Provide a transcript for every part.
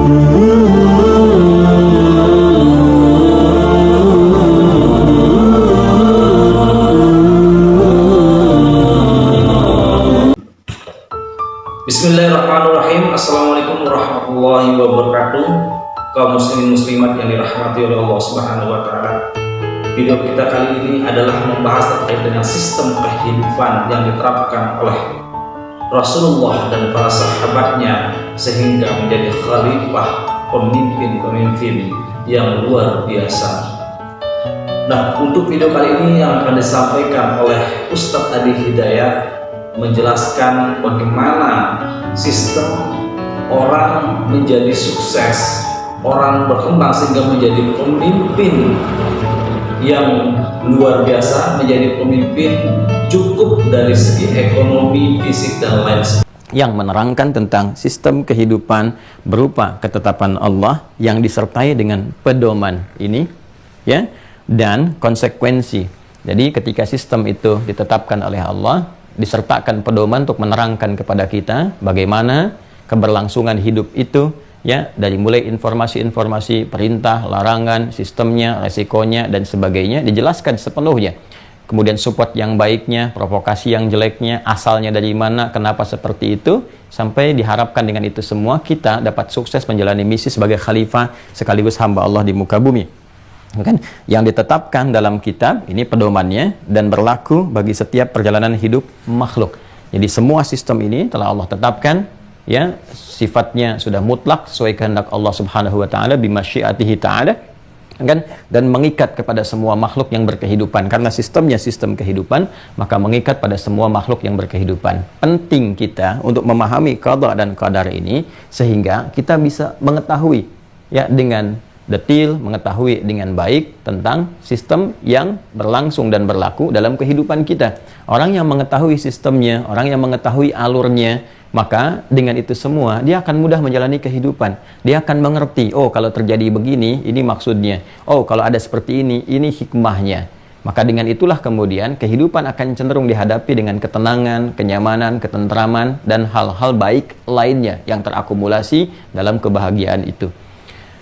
Bismillahirrahmanirrahim. Assalamualaikum warahmatullahi wabarakatuh. Kaum muslimin muslimat yang dirahmati oleh Allah Subhanahu wa taala. Video kita kali ini adalah membahas terkait dengan sistem kehidupan yang diterapkan oleh Rasulullah dan para sahabatnya sehingga menjadi khalifah, pemimpin-pemimpin yang luar biasa. Nah, untuk video kali ini yang akan disampaikan oleh Ustadz Adi Hidayat menjelaskan bagaimana sistem orang menjadi sukses, orang berkembang sehingga menjadi pemimpin yang luar biasa, menjadi pemimpin cukup dari segi ekonomi, fisik, dan lain sebagainya. Yang menerangkan tentang sistem kehidupan berupa ketetapan Allah yang disertai dengan pedoman ini, ya, dan konsekuensi. Jadi ketika sistem itu ditetapkan oleh Allah, disertakan pedoman untuk menerangkan kepada kita bagaimana keberlangsungan hidup itu, ya, dari mulai informasi-informasi, perintah, larangan, sistemnya, resikonya, dan sebagainya dijelaskan sepenuhnya. Kemudian support yang baiknya, provokasi yang jeleknya, asalnya dari mana, kenapa seperti itu, sampai diharapkan dengan itu semua kita dapat sukses menjalani misi sebagai khalifah sekaligus hamba Allah di muka bumi. Kan? Yang ditetapkan dalam kitab ini pedomannya dan berlaku bagi setiap perjalanan hidup makhluk. Jadi semua sistem ini telah Allah tetapkan, ya, sifatnya sudah mutlak sesuai kehendak Allah Subhanahu wa taala bimasyiatihi taala, kan, dan mengikat kepada semua makhluk yang berkehidupan. Karena sistemnya sistem kehidupan, maka mengikat pada semua makhluk yang berkehidupan. Penting kita untuk memahami qada dan qadar ini sehingga kita bisa mengetahui, ya, dengan detil, mengetahui dengan baik tentang sistem yang berlangsung dan berlaku dalam kehidupan kita. Orang yang mengetahui sistemnya, orang yang mengetahui alurnya, maka dengan itu semua dia akan mudah menjalani kehidupan. Dia akan mengerti, oh kalau terjadi begini, ini maksudnya. Oh kalau ada seperti ini hikmahnya. Maka dengan itulah kemudian kehidupan akan cenderung dihadapi dengan ketenangan, kenyamanan, ketentraman, dan hal-hal baik lainnya yang terakumulasi dalam kebahagiaan itu.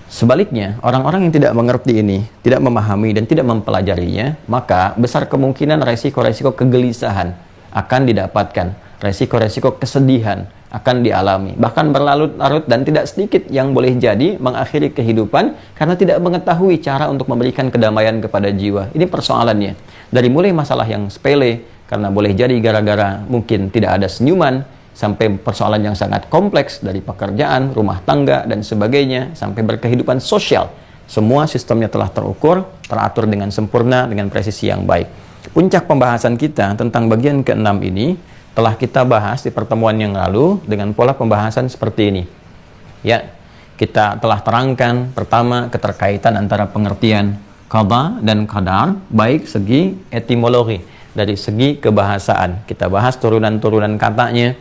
Sebaliknya, orang-orang yang tidak mengerti ini, tidak memahami dan tidak mempelajarinya, maka besar kemungkinan resiko-resiko kegelisahan akan didapatkan, resiko-resiko kesedihan akan dialami, bahkan berlarut-larut, dan tidak sedikit yang boleh jadi mengakhiri kehidupan karena tidak mengetahui cara untuk memberikan kedamaian kepada jiwa. Ini persoalannya. Dari mulai masalah yang sepele, karena boleh jadi gara-gara mungkin tidak ada senyuman, sampai persoalan yang sangat kompleks dari pekerjaan, rumah tangga, dan sebagainya, sampai berkehidupan sosial. Semua sistemnya telah terukur, teratur dengan sempurna, dengan presisi yang baik. Puncak pembahasan kita tentang bagian ke-6 ini telah kita bahas di pertemuan yang lalu dengan pola pembahasan seperti ini. Ya, kita telah terangkan pertama keterkaitan antara pengertian qada dan qadar, baik segi etimologi, dari segi kebahasaan. Kita bahas turunan-turunan katanya.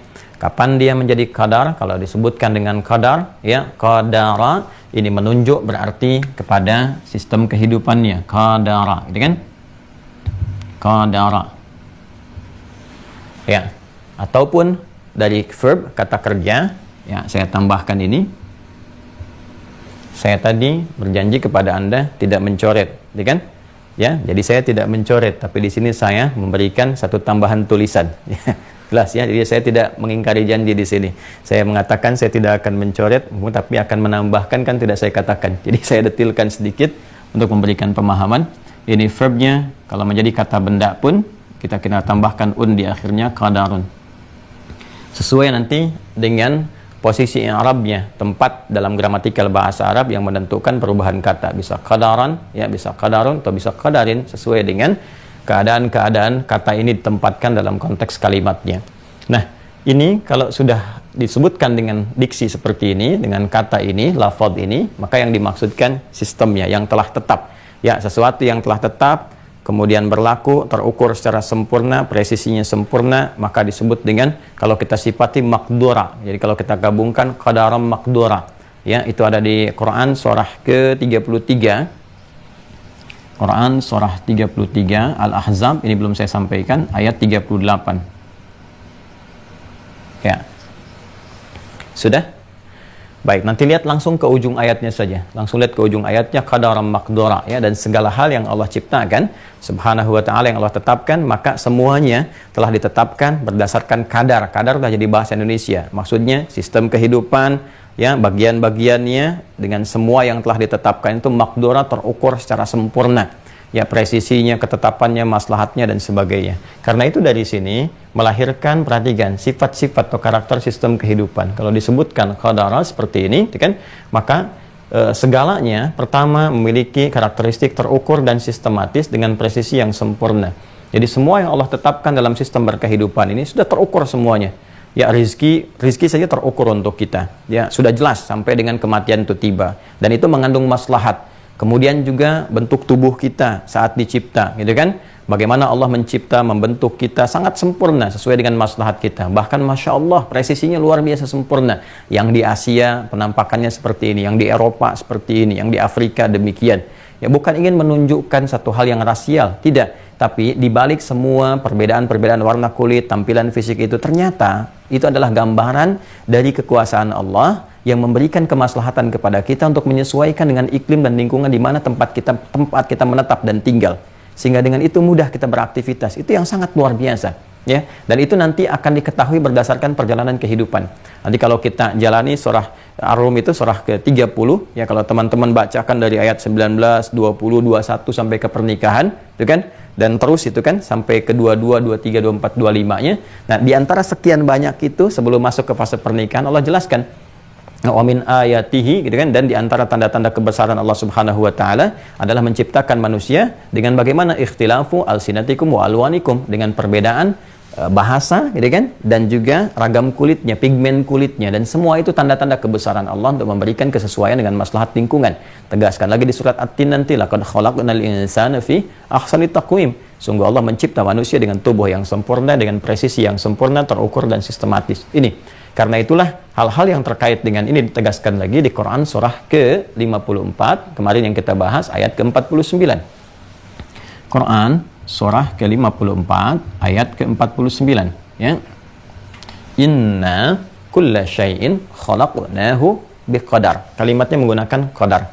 Kapan dia menjadi qadar? Kalau disebutkan dengan qadar, ya, qadara, ini menunjuk berarti kepada sistem kehidupannya. Qadara, gitu kan? Qadara. Ya. Ataupun dari verb, kata kerja, ya, saya tambahkan ini. Saya tadi berjanji kepada Anda tidak mencoret, gitu kan? Ya, jadi saya tidak mencoret, tapi di sini saya memberikan satu tambahan tulisan. Jelas, ya, jadi saya tidak mengingkari janji di sini. Saya mengatakan saya tidak akan mencoret, tapi akan menambahkan, kan tidak saya katakan. Jadi saya detilkan sedikit untuk memberikan pemahaman. Ini verbnya, kalau menjadi kata benda pun kita tambahkan un di akhirnya, qadarun. Sesuai nanti dengan posisi Arabnya, tempat dalam gramatikal bahasa Arab yang menentukan perubahan kata. Bisa qadaran, ya, bisa qadarun, atau bisa qadarin, sesuai dengan keadaan-keadaan kata ini ditempatkan dalam konteks kalimatnya. Nah, ini kalau sudah disebutkan dengan diksi seperti ini, dengan kata ini, lafadz ini, maka yang dimaksudkan sistemnya yang telah tetap. Ya, sesuatu yang telah tetap, kemudian berlaku, terukur secara sempurna, presisinya sempurna, maka disebut dengan, kalau kita sifati, maqdura. Jadi kalau kita gabungkan qadaram maqdura, ya, itu ada di Quran surah ke-33. Quran surah 33 Al-Ahzab, ini belum saya sampaikan, ayat 38. Ya. Sudah? Baik, nanti lihat langsung ke ujung ayatnya saja. Langsung lihat ke ujung ayatnya, qadaran maqdura, ya, dan segala hal yang Allah ciptakan subhanahu wa ta'ala, yang Allah tetapkan, maka semuanya telah ditetapkan berdasarkan kadar. Kadar sudah jadi bahasa Indonesia. Maksudnya sistem kehidupan, ya, bagian-bagiannya dengan semua yang telah ditetapkan itu maqdura, terukur secara sempurna. Ya, presisinya, ketetapannya, maslahatnya, dan sebagainya. Karena itu dari sini melahirkan, perhatikan, sifat-sifat atau karakter sistem kehidupan. Kalau disebutkan qadara seperti ini, kan, maka segalanya pertama memiliki karakteristik terukur dan sistematis dengan presisi yang sempurna. Jadi semua yang Allah tetapkan dalam sistem berkehidupan ini sudah terukur semuanya. Ya, rizki saja terukur untuk kita. Ya, sudah jelas sampai dengan kematian itu tiba. Dan itu mengandung maslahat. Kemudian juga bentuk tubuh kita saat dicipta, gitu kan? Bagaimana Allah mencipta, membentuk kita sangat sempurna sesuai dengan maslahat kita. Bahkan Masya Allah, presisinya luar biasa sempurna. Yang di Asia penampakannya seperti ini, yang di Eropa seperti ini, yang di Afrika demikian. Ya, bukan ingin menunjukkan satu hal yang rasial, tidak. Tapi dibalik semua perbedaan-perbedaan warna kulit, tampilan fisik itu, ternyata itu adalah gambaran dari kekuasaan Allah yang memberikan kemaslahatan kepada kita untuk menyesuaikan dengan iklim dan lingkungan di mana tempat kita menetap dan tinggal, sehingga dengan itu mudah kita beraktivitas. Itu yang sangat luar biasa, ya. Dan itu nanti akan diketahui berdasarkan perjalanan kehidupan. Nanti kalau kita jalani surah Ar-Rum itu surah ke-30, ya, kalau teman-teman bacakan dari ayat 19, 20, 21 sampai ke pernikahan, itu kan, dan terus itu kan sampai ke 22, 23, 24, 25-nya. Nah, di antara sekian banyak itu sebelum masuk ke fase pernikahan Allah jelaskan wa min ayatihi, gitu kan, dan di antara tanda-tanda kebesaran Allah Subhanahu wa taala adalah menciptakan manusia dengan bagaimana ikhtilafu alsinatikum wa alwanikum, dengan perbedaan bahasa, gitu kan, dan juga ragam kulitnya, pigmen kulitnya, dan semua itu tanda-tanda kebesaran Allah untuk memberikan kesesuaian dengan maslahat lingkungan. Tegaskan lagi di surat At-Tin nanti, laqad khalaqnal insana fi ahsani taqwim. Sungguh Allah mencipta manusia dengan tubuh yang sempurna, dengan presisi yang sempurna, terukur dan sistematis. Ini karena itulah hal-hal yang terkait dengan ini ditegaskan lagi di Quran surah ke-54, kemarin yang kita bahas ayat ke-49. Quran surah ke-54 ayat ke-49, ya. Inna kulla syai'in khalaqnahu biqadar. Kalimatnya menggunakan qadar.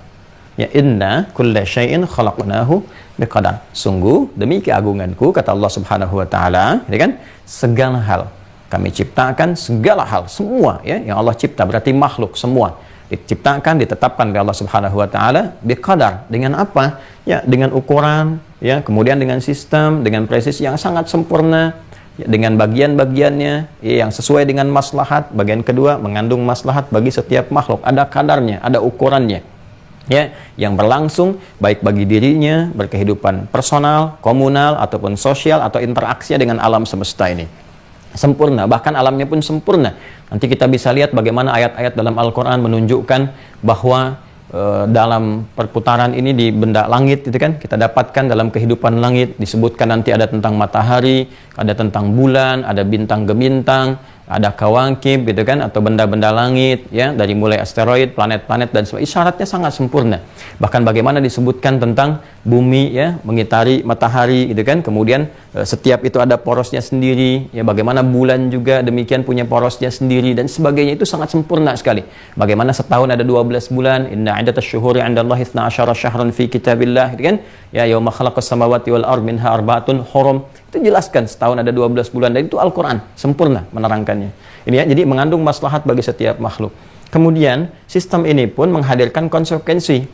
Ya, inna kulla syai'in khalaqnahu biqadar. Sungguh demi keagunganku, kata Allah Subhanahu wa taala, ya kan, segala hal kami ciptakan, segala hal, semua, ya, yang Allah cipta, berarti makhluk semua diciptakan, ditetapkan oleh Allah Subhanahu wa taala biqadar. Dengan apa? Ya, dengan ukuran, ya, kemudian dengan sistem, dengan presisi yang sangat sempurna, ya, dengan bagian-bagiannya, ya, yang sesuai dengan maslahat. Bagian kedua mengandung maslahat bagi setiap makhluk, ada kadarnya, ada ukurannya, ya, yang berlangsung baik bagi dirinya, berkehidupan personal, komunal, ataupun sosial, atau interaksi dengan alam semesta ini. Sempurna, bahkan alamnya pun sempurna. Nanti kita bisa lihat bagaimana ayat-ayat dalam Al-Quran menunjukkan bahwa dalam perputaran ini di benda langit, itu kan, kita dapatkan dalam kehidupan langit disebutkan nanti ada tentang matahari, ada tentang bulan, ada bintang gemintang, ada kawakib, gitu kan, atau benda-benda langit, ya, dari mulai asteroid, planet-planet, dan sebagainya. Isyaratnya sangat sempurna. Bahkan bagaimana disebutkan tentang bumi, ya, mengitari matahari, gitu kan, kemudian setiap itu ada porosnya sendiri, ya, bagaimana bulan juga demikian punya porosnya sendiri, dan sebagainya. Itu sangat sempurna sekali. Bagaimana setahun ada 12 bulan, inna iddatasy syuhuri 'indallahi 12 syahran fi kitabillah, gitu kan, ya, yauma khalaqas samawati wal ardh minha arba'atun hurum. Itu jelaskan setahun ada 12 bulan, dan itu Al-Quran sempurna menerangkannya. Ini, ya, jadi mengandung maslahat bagi setiap makhluk. Kemudian sistem ini pun menghadirkan konsekuensi.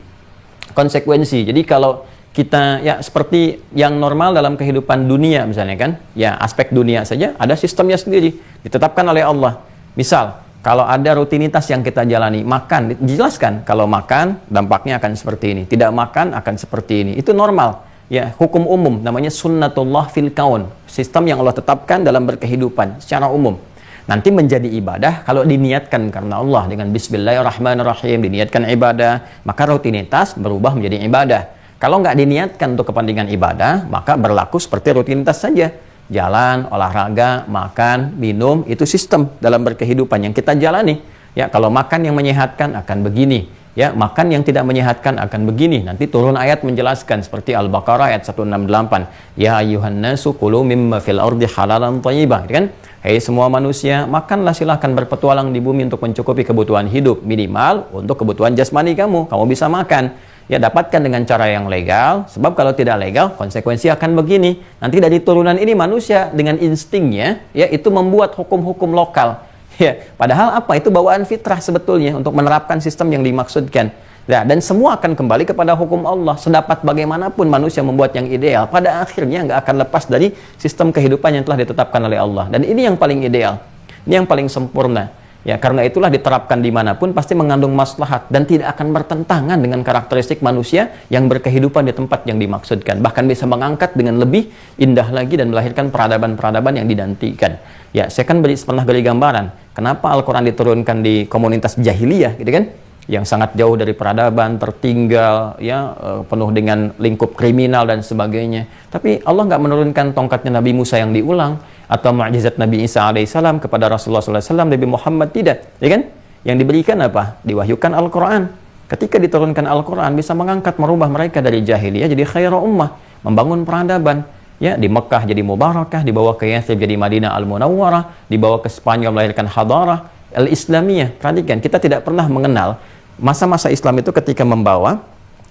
Jadi kalau kita, ya, seperti yang normal dalam kehidupan dunia misalnya, kan, ya, aspek dunia saja ada sistemnya sendiri ditetapkan oleh Allah. Misal kalau ada rutinitas yang kita jalani, makan, dijelaskan kalau makan dampaknya akan seperti ini, tidak makan akan seperti ini. Itu normal. Ya, hukum umum, namanya sunnatullah fil kaun, sistem yang Allah tetapkan dalam berkehidupan secara umum. Nanti menjadi ibadah kalau diniatkan karena Allah dengan bismillahirrahmanirrahim, diniatkan ibadah, maka rutinitas berubah menjadi ibadah. Kalau nggak diniatkan untuk kepentingan ibadah, maka berlaku seperti rutinitas saja. Jalan, olahraga, makan, minum, itu sistem dalam berkehidupan yang kita jalani. Ya, kalau makan yang menyehatkan akan begini. Ya, makan yang tidak menyehatkan akan begini. Nanti turun ayat menjelaskan seperti Al-Baqarah ayat 168. Ya ayyuhan nasu kulu mimma fil ardi halalan thayyibah, kan? Hei semua manusia, makanlah, silahkan berpetualang di bumi untuk mencukupi kebutuhan hidup, minimal untuk kebutuhan jasmani kamu bisa makan. Ya, dapatkan dengan cara yang legal, sebab kalau tidak legal konsekuensi akan begini. Nanti dari turunan ini manusia dengan instingnya ya itu membuat hukum-hukum lokal. Ya, padahal apa? Itu bawaan fitrah sebetulnya untuk menerapkan sistem yang dimaksudkan. Nah, dan semua akan kembali kepada hukum Allah. Sedapat bagaimanapun manusia membuat yang ideal, pada akhirnya nggak akan lepas dari sistem kehidupan yang telah ditetapkan oleh Allah. Dan ini yang paling ideal, ini yang paling sempurna. Ya, karena itulah diterapkan dimanapun pasti mengandung maslahat dan tidak akan bertentangan dengan karakteristik manusia yang berkehidupan di tempat yang dimaksudkan. Bahkan bisa mengangkat dengan lebih indah lagi dan melahirkan peradaban-peradaban yang dinantikan. Ya, saya kan pernah beri gambaran kenapa Al-Quran diturunkan di komunitas jahiliyah, gitu kan? Yang sangat jauh dari peradaban, tertinggal, ya, penuh dengan lingkup kriminal dan sebagainya. Tapi Allah nggak menurunkan tongkatnya Nabi Musa yang diulang atau mukjizat Nabi Isa alaihissalam kepada Rasulullah SAW, Nabi Muhammad tidak, ya kan? Yang diberikan apa? Diwahyukan Al-Quran. Ketika diturunkan Al-Quran bisa mengangkat, merubah mereka dari jahiliyah jadi khairu ummah, membangun peradaban. Ya, di Mekah jadi Mubarakah, dibawa ke Yathrib jadi Madinah Al-Munawwarah, dibawa ke Spanyol melahirkan Hadarah Al-Islamiyah. Perhatikan, kita tidak pernah mengenal masa-masa Islam itu ketika membawa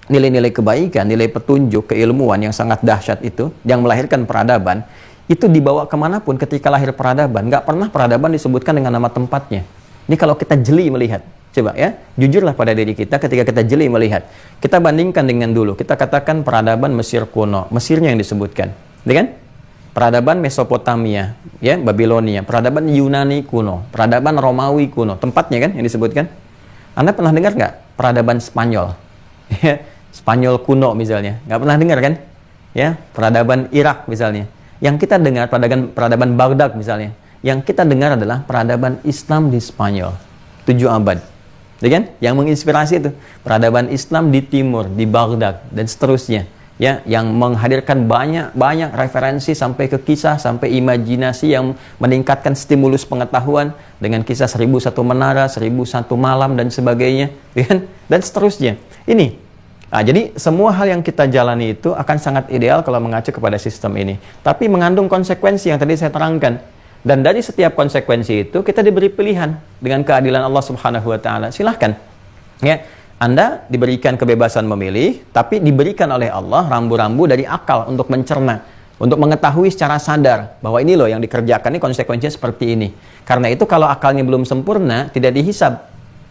nilai-nilai kebaikan, nilai petunjuk, keilmuan yang sangat dahsyat itu, yang melahirkan peradaban, itu dibawa kemanapun ketika lahir peradaban. Nggak pernah peradaban disebutkan dengan nama tempatnya. Ini kalau kita jeli melihat. Coba ya, jujurlah pada diri kita ketika kita jeli melihat. Kita bandingkan dengan dulu, kita katakan peradaban Mesir kuno, Mesirnya yang disebutkan. Kan? Peradaban Mesopotamia, ya, Babilonia, peradaban Yunani kuno, peradaban Romawi kuno, tempatnya kan yang disebutkan. Anda pernah dengar nggak peradaban Spanyol? Ya, Spanyol kuno misalnya, nggak pernah dengar kan? Ya, peradaban Irak misalnya. Yang kita dengar peradaban Baghdad misalnya. Yang kita dengar adalah peradaban Islam di Spanyol, 7 abad. Ya kan? Yang menginspirasi itu peradaban Islam di timur, di Baghdad dan seterusnya. Ya, yang menghadirkan banyak referensi sampai ke kisah, sampai imajinasi yang meningkatkan stimulus pengetahuan dengan kisah 1001 menara, 1001 malam dan sebagainya, ya, dan seterusnya. Ini, jadi semua hal yang kita jalani itu akan sangat ideal kalau mengacu kepada sistem ini. Tapi mengandung konsekuensi yang tadi saya terangkan. Dan dari setiap konsekuensi itu kita diberi pilihan dengan keadilan Allah Subhanahu Wa Taala. Silahkan, ya. Anda diberikan kebebasan memilih, tapi diberikan oleh Allah rambu-rambu dari akal untuk mencerna, untuk mengetahui secara sadar bahwa ini loh yang dikerjakan, ini konsekuensinya seperti ini. Karena itu kalau akalnya belum sempurna, tidak dihisab,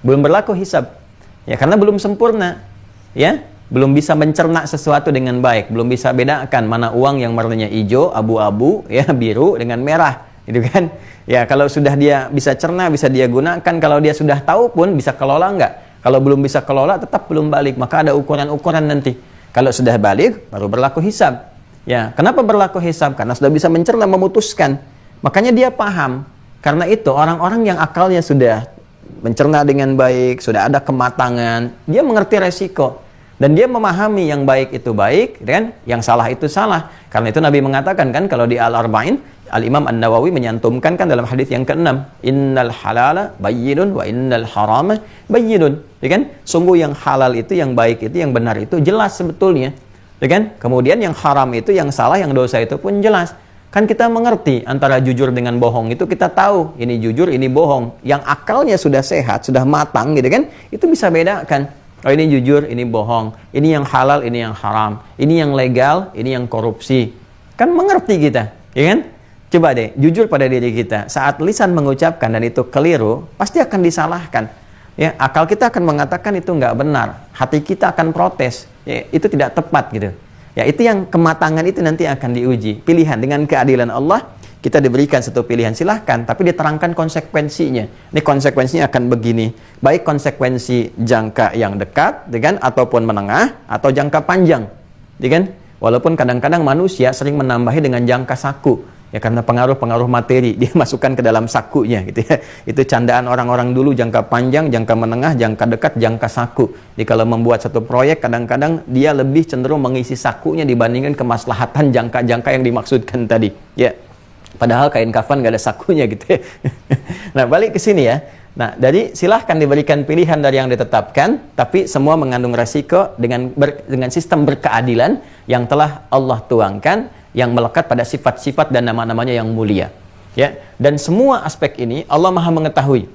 belum berlaku hisab. Ya, karena belum sempurna, ya, belum bisa mencerna sesuatu dengan baik, belum bisa bedakan mana uang yang warnanya hijau, abu-abu, ya, biru dengan merah, gitu kan? Ya, kalau sudah dia bisa cerna, bisa dia gunakan, kalau dia sudah tahu pun bisa kelola enggak? Kalau belum bisa kelola, tetap belum balik. Maka ada ukuran-ukuran nanti. Kalau sudah balik, baru berlaku hisab. Ya, kenapa berlaku hisab? Karena sudah bisa mencerna, memutuskan. Makanya dia paham. Karena itu, orang-orang yang akalnya sudah mencerna dengan baik, sudah ada kematangan, dia mengerti resiko. Dan dia memahami yang baik itu baik, kan? Yang salah itu salah. Karena itu Nabi mengatakan kan, kalau di Al-Arba'in, Al-Imam An-Nawawi menyantumkan kan dalam hadis yang ke-6, innal halala bayyinun wa innal harama bayyinun, ya kan? Sungguh yang halal itu, yang baik itu, yang benar itu jelas sebetulnya, ya kan? Kemudian yang haram itu, yang salah, yang dosa itu pun jelas. Kan kita mengerti antara jujur dengan bohong itu, kita tahu ini jujur, ini bohong. Yang akalnya sudah sehat, sudah matang, gitu kan? Itu bisa bedakan. Oh, ini jujur, ini bohong. Ini yang halal, ini yang haram. Ini yang legal, ini yang korupsi. Kan mengerti kita, ya kan? Coba deh, jujur pada diri kita. Saat lisan mengucapkan dan itu keliru, pasti akan disalahkan. Ya, akal kita akan mengatakan itu nggak benar. Hati kita akan protes. Ya, itu tidak tepat gitu. Ya, itu yang kematangan itu nanti akan diuji. Pilihan dengan keadilan Allah, kita diberikan satu pilihan, silahkan. Tapi diterangkan konsekuensinya. Ini konsekuensinya akan begini. Baik konsekuensi jangka yang dekat, kan, ataupun menengah, atau jangka panjang. Kan? Walaupun kadang-kadang manusia sering menambahi dengan jangka saku. Ya, karena pengaruh-pengaruh materi dia masukkan ke dalam sakunya gitu ya. Itu candaan orang-orang dulu, jangka panjang, jangka menengah, jangka dekat, jangka saku. Jadi kalau membuat satu proyek kadang-kadang dia lebih cenderung mengisi sakunya dibandingkan kemaslahatan jangka-jangka yang dimaksudkan tadi. Ya. Padahal kain kafan nggak ada sakunya gitu ya. Nah, balik ke sini ya. Nah, jadi silahkan diberikan pilihan dari yang ditetapkan, tapi semua mengandung resiko dengan sistem berkeadilan yang telah Allah tuangkan, yang melekat pada sifat-sifat dan nama-namanya yang mulia. Ya, dan semua aspek ini Allah Maha mengetahui.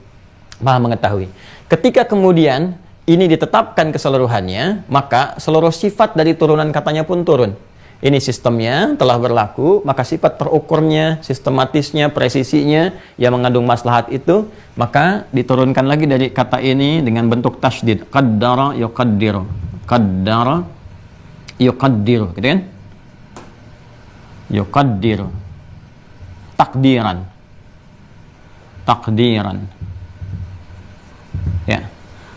Maha mengetahui. Ketika kemudian ini ditetapkan keseluruhannya, maka seluruh sifat dari turunan katanya pun turun. Ini sistemnya telah berlaku, maka sifat terukurnya, sistematisnya, presisinya yang mengandung maslahat itu, maka diturunkan lagi dari kata ini dengan bentuk tasydid. Qaddara yuqaddiru. Qaddara yuqaddiru, gitu kan? Yuqaddiru. Takdiran. Takdiran. Ya.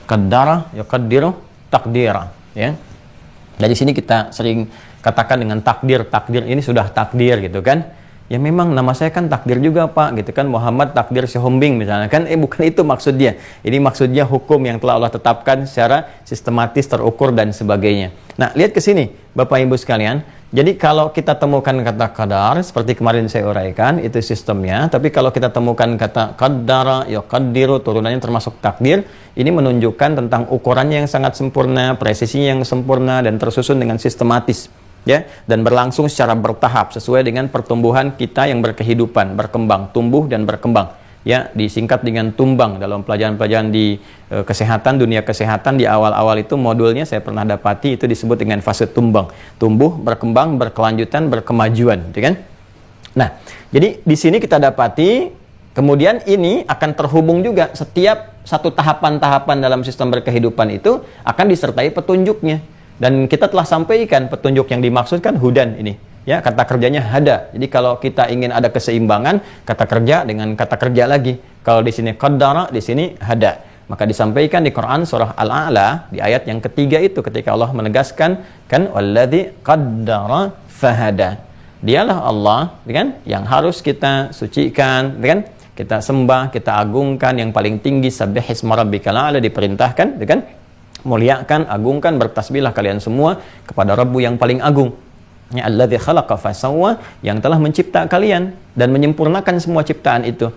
Qaddara yuqaddiru takdira, ya. Dari sini kita sering katakan dengan takdir ini sudah takdir gitu kan. Ya memang nama saya kan takdir juga Pak gitu kan, Muhammad Takdir Sihombing misalnya kan, bukan itu maksudnya. Ini maksudnya hukum yang telah Allah tetapkan secara sistematis, terukur dan sebagainya. Nah, lihat ke sini Bapak Ibu sekalian. Jadi kalau kita temukan kata qadar seperti kemarin saya uraikan itu sistemnya, tapi kalau kita temukan kata qaddara yuqaddiru turunannya termasuk takdir, ini menunjukkan tentang ukurannya yang sangat sempurna, presisinya yang sempurna dan tersusun dengan sistematis. Ya, dan berlangsung secara bertahap sesuai dengan pertumbuhan kita yang berkehidupan, berkembang, tumbuh dan berkembang. Ya, disingkat dengan tumbang dalam pelajaran-pelajaran di kesehatan, dunia kesehatan di awal-awal itu modulnya saya pernah dapati itu disebut dengan fase tumbang. Tumbuh, berkembang, berkelanjutan, berkemajuan, gitu kan? Nah, jadi di sini kita dapati kemudian ini akan terhubung juga setiap satu tahapan-tahapan dalam sistem berkehidupan itu akan disertai petunjuknya. Dan kita telah sampaikan petunjuk yang dimaksudkan hudan ini. Ya, kata kerjanya hada. Jadi kalau kita ingin ada keseimbangan, kata kerja dengan kata kerja lagi. Kalau di sini qaddara, di sini hada. Maka disampaikan di Quran surah Al-A'la di ayat yang ketiga itu ketika Allah menegaskan kan walladzi qaddara fahada. Dialah Allah, kan, yang harus kita sucikan, kan? Kita sembah, kita agungkan yang paling tinggi, sabbihisma rabbikal a'la diperintahkan, kan? Muliakan, agungkan, bertasbihlah kalian semua kepada Rabbu yang paling agung. Ya alladzi khalaqa fasawwa, yang telah mencipta kalian dan menyempurnakan semua ciptaan itu.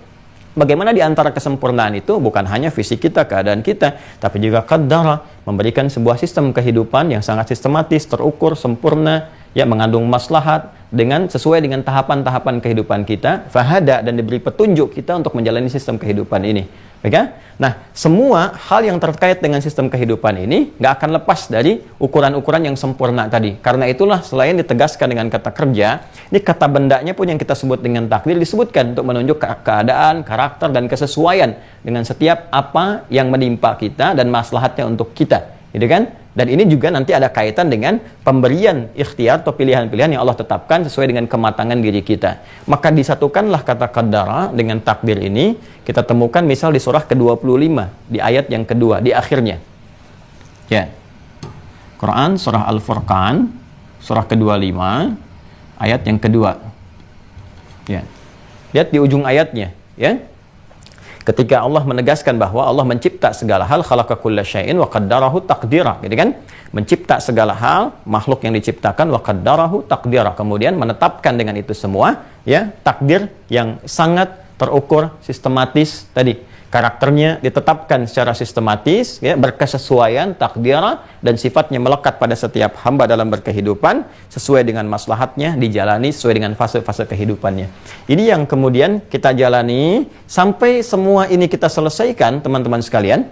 Bagaimana di antara kesempurnaan itu bukan hanya fisik kita, keadaan kita, tapi juga qaddara, memberikan sebuah sistem kehidupan yang sangat sistematis, terukur, sempurna, ya mengandung maslahat dengan sesuai dengan tahapan-tahapan kehidupan kita, fahada, dan diberi petunjuk kita untuk menjalani sistem kehidupan ini. Baik. Nah, semua hal yang terkait dengan sistem kehidupan ini nggak akan lepas dari ukuran-ukuran yang sempurna tadi. Karena itulah selain ditegaskan dengan kata kerja, ini kata bendanya pun yang kita sebut dengan takdir disebutkan untuk menunjuk keadaan, karakter, dan kesesuaian dengan setiap apa yang menimpa kita dan maslahatnya untuk kita. Gitu kan? Dan ini juga nanti ada kaitan dengan pemberian ikhtiar atau pilihan-pilihan yang Allah tetapkan sesuai dengan kematangan diri kita. Maka disatukanlah kata qaddara dengan takdir ini. Kita temukan misal di surah ke-25, di ayat yang kedua, di akhirnya. Ya. Quran surah Al-Furqan, surah ke-25, ayat yang kedua. Ya. Lihat di ujung ayatnya, ya. Ketika Allah menegaskan bahwa Allah mencipta segala hal, khalaqa kulla syai'in wa qaddarahu taqdira, gitu kan? Mencipta segala hal, makhluk yang diciptakan wa qaddarahu taqdira, kemudian menetapkan dengan itu semua, ya, takdir yang sangat terukur, sistematis tadi. Karakternya ditetapkan secara sistematis, ya, berkesesuaian, takdira, dan sifatnya melekat pada setiap hamba dalam berkehidupan, sesuai dengan maslahatnya, dijalani sesuai dengan fase-fase kehidupannya. Ini yang kemudian kita jalani, sampai semua ini kita selesaikan, teman-teman sekalian,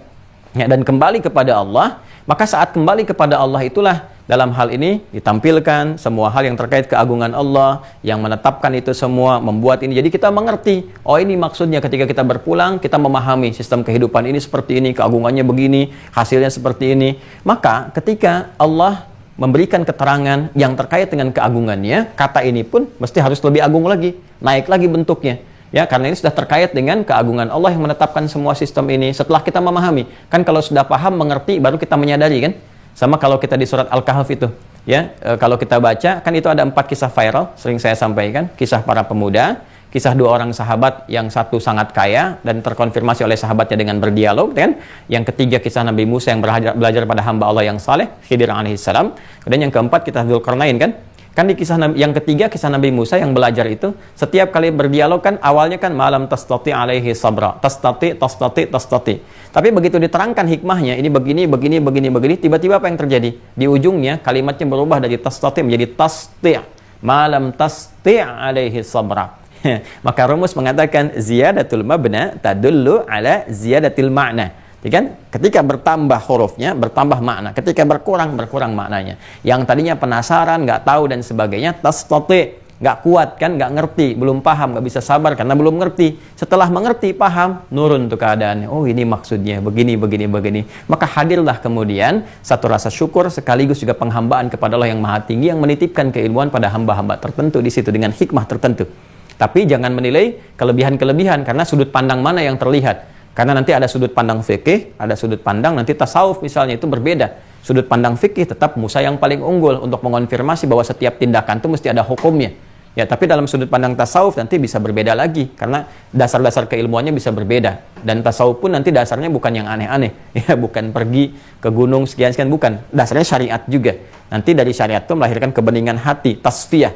ya, dan kembali kepada Allah. Maka saat kembali kepada Allah itulah dalam hal ini ditampilkan semua hal yang terkait keagungan Allah yang menetapkan itu semua, membuat ini. Jadi kita mengerti, oh ini maksudnya ketika kita berpulang, kita memahami sistem kehidupan ini seperti ini, keagungannya begini, hasilnya seperti ini. Maka ketika Allah memberikan keterangan yang terkait dengan keagungannya, kata ini pun mesti harus lebih agung lagi, naik lagi bentuknya. Ya, karena ini sudah terkait dengan keagungan Allah yang menetapkan semua sistem ini. Setelah kita memahami, kan kalau sudah paham, mengerti, baru kita menyadari, kan? Sama kalau kita di surat Al-Kahf itu, ya, kalau kita baca, kan itu ada 4 kisah viral, sering saya sampaikan, kisah para pemuda, kisah 2 orang sahabat, yang satu sangat kaya dan terkonfirmasi oleh sahabatnya dengan berdialog, kan? Yang ketiga kisah Nabi Musa yang belajar pada hamba Allah yang saleh, Khidir alaihissalam. Kemudian yang keempat kisah Dzulqarnain, kan? Kan di kisah yang ketiga, kisah Nabi Musa yang belajar itu, setiap kali berdialog kan awalnya kan malam tastati alaihi sabra, tastati. Tapi begitu diterangkan hikmahnya, ini begini, tiba-tiba apa yang terjadi? Di ujungnya kalimatnya berubah dari tastati menjadi tasti'. Malam tasti' alaihi sabra. Maka rumus mengatakan ziyadatul mabna tadullu ala ziyadatil ma'na. Kan? Ketika bertambah hurufnya, bertambah makna. Ketika berkurang maknanya. Yang tadinya penasaran, nggak tahu dan sebagainya, tastati, nggak kuat kan, nggak ngerti, belum paham, nggak bisa sabar karena belum ngerti. Setelah mengerti, paham, nurun tuh keadaannya. Oh ini maksudnya, begini. Maka hadirlah kemudian satu rasa syukur sekaligus juga penghambaan kepada Allah yang Maha Tinggi yang menitipkan keilmuan pada hamba-hamba tertentu di situ dengan hikmah tertentu. Tapi jangan menilai kelebihan-kelebihan karena sudut pandang mana yang terlihat. Karena nanti ada sudut pandang fikih, ada sudut pandang nanti tasawuf misalnya, itu berbeda. Sudut pandang fikih tetap Musa yang paling unggul untuk mengonfirmasi bahwa setiap tindakan itu mesti ada hukumnya. Ya, tapi dalam sudut pandang tasawuf nanti bisa berbeda lagi karena dasar-dasar keilmuannya bisa berbeda. Dan tasawuf pun nanti dasarnya bukan yang aneh-aneh, ya, bukan pergi ke gunung sekian-sekian, bukan. Dasarnya syariat juga. Nanti dari syariat itu melahirkan kebeningan hati, tasfiyah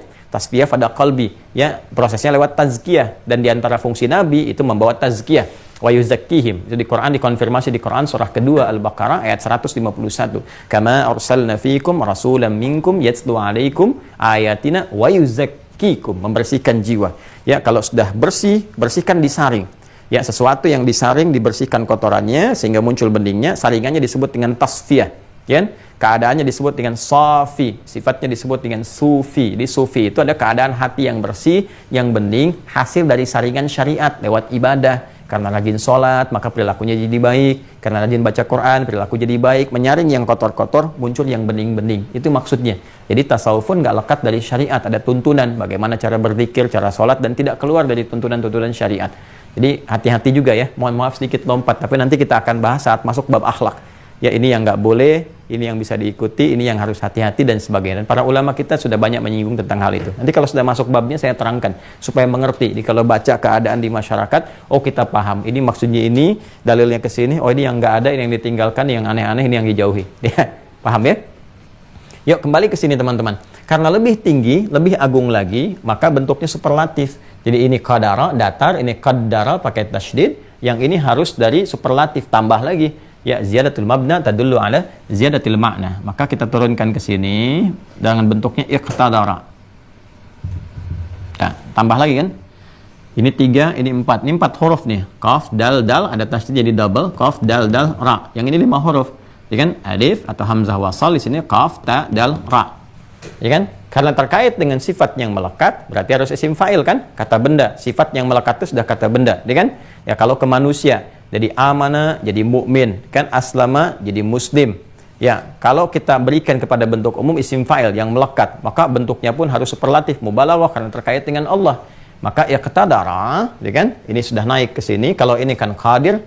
pada qalbi, ya, prosesnya lewat tazkiyah, dan diantara fungsi Nabi itu membawa tazkiyah. Wa yuzakkihim, itu di Quran, dikonfirmasi di Quran surah kedua Al-Baqarah ayat 151. Kama arsalna fikum rasulan minkum yatslu alaikum ayatina wa yuzakkikum, membersihkan jiwa. Ya, kalau sudah bersih, bersihkan disaring. Ya, sesuatu yang disaring dibersihkan kotorannya sehingga muncul beningnya, saringannya disebut dengan tasfiyah. Ya, keadaannya disebut dengan safi, sifatnya disebut dengan sufi. Di sufi itu ada keadaan hati yang bersih, yang bening, hasil dari saringan syariat lewat ibadah. Karena rajin sholat, maka perilakunya jadi baik. Karena rajin baca Quran, perilaku jadi baik. Menyaring yang kotor-kotor, muncul yang bening-bening. Itu maksudnya. Jadi tasawuf pun nggak lekat dari syariat. Ada tuntunan bagaimana cara berzikir, cara sholat, dan tidak keluar dari tuntunan-tuntunan syariat. Jadi hati-hati juga ya. Mohon maaf sedikit lompat, tapi nanti kita akan bahas saat masuk bab akhlak. Ya, ini yang nggak boleh, ini yang bisa diikuti, ini yang harus hati-hati dan sebagainya. Dan para ulama kita sudah banyak menyinggung tentang hal itu. Nanti kalau sudah masuk babnya saya terangkan supaya mengerti. Jadi kalau baca keadaan di masyarakat, oh kita paham. Ini maksudnya ini, dalilnya ke sini. Oh ini yang nggak ada, ini yang ditinggalkan, yang aneh-aneh ini yang dijauhi. Ya, paham ya? Yuk kembali ke sini teman-teman. Karena lebih tinggi, lebih agung lagi, maka bentuknya superlatif. Jadi ini qadara, datar, ini qaddara pakai tasydid. Yang ini harus dari superlatif, tambah lagi. Ya, ziyadatul mabna tadullu ala ziyadatil ma'na. Maka kita turunkan ke sini dengan bentuknya iqtadara. Nah, tambah lagi kan? Ini 3, ini 4. Ini 4 huruf nih. Qaf, dal, ada tasydid jadi double. Qaf, dal, ra. Yang ini 5 huruf. Ya kan? Alif atau hamzah wasal, di sini qaf, ta, dal, ra. Ya kan? Karena terkait dengan sifat yang melekat, berarti harus isim fa'il kan? Kata benda. Sifat yang melekat itu sudah kata benda, ya kan? Ya, kalau ke manusia jadi amana, jadi mukmin, kan? Aslama, jadi muslim. Ya, kalau kita berikan kepada bentuk umum isim fa'il yang melekat, maka bentuknya pun harus superlatif, mubalaghah karena terkait dengan Allah. Maka iqtadara, ya kan? Ini sudah naik ke sini. Kalau ini kan qadir,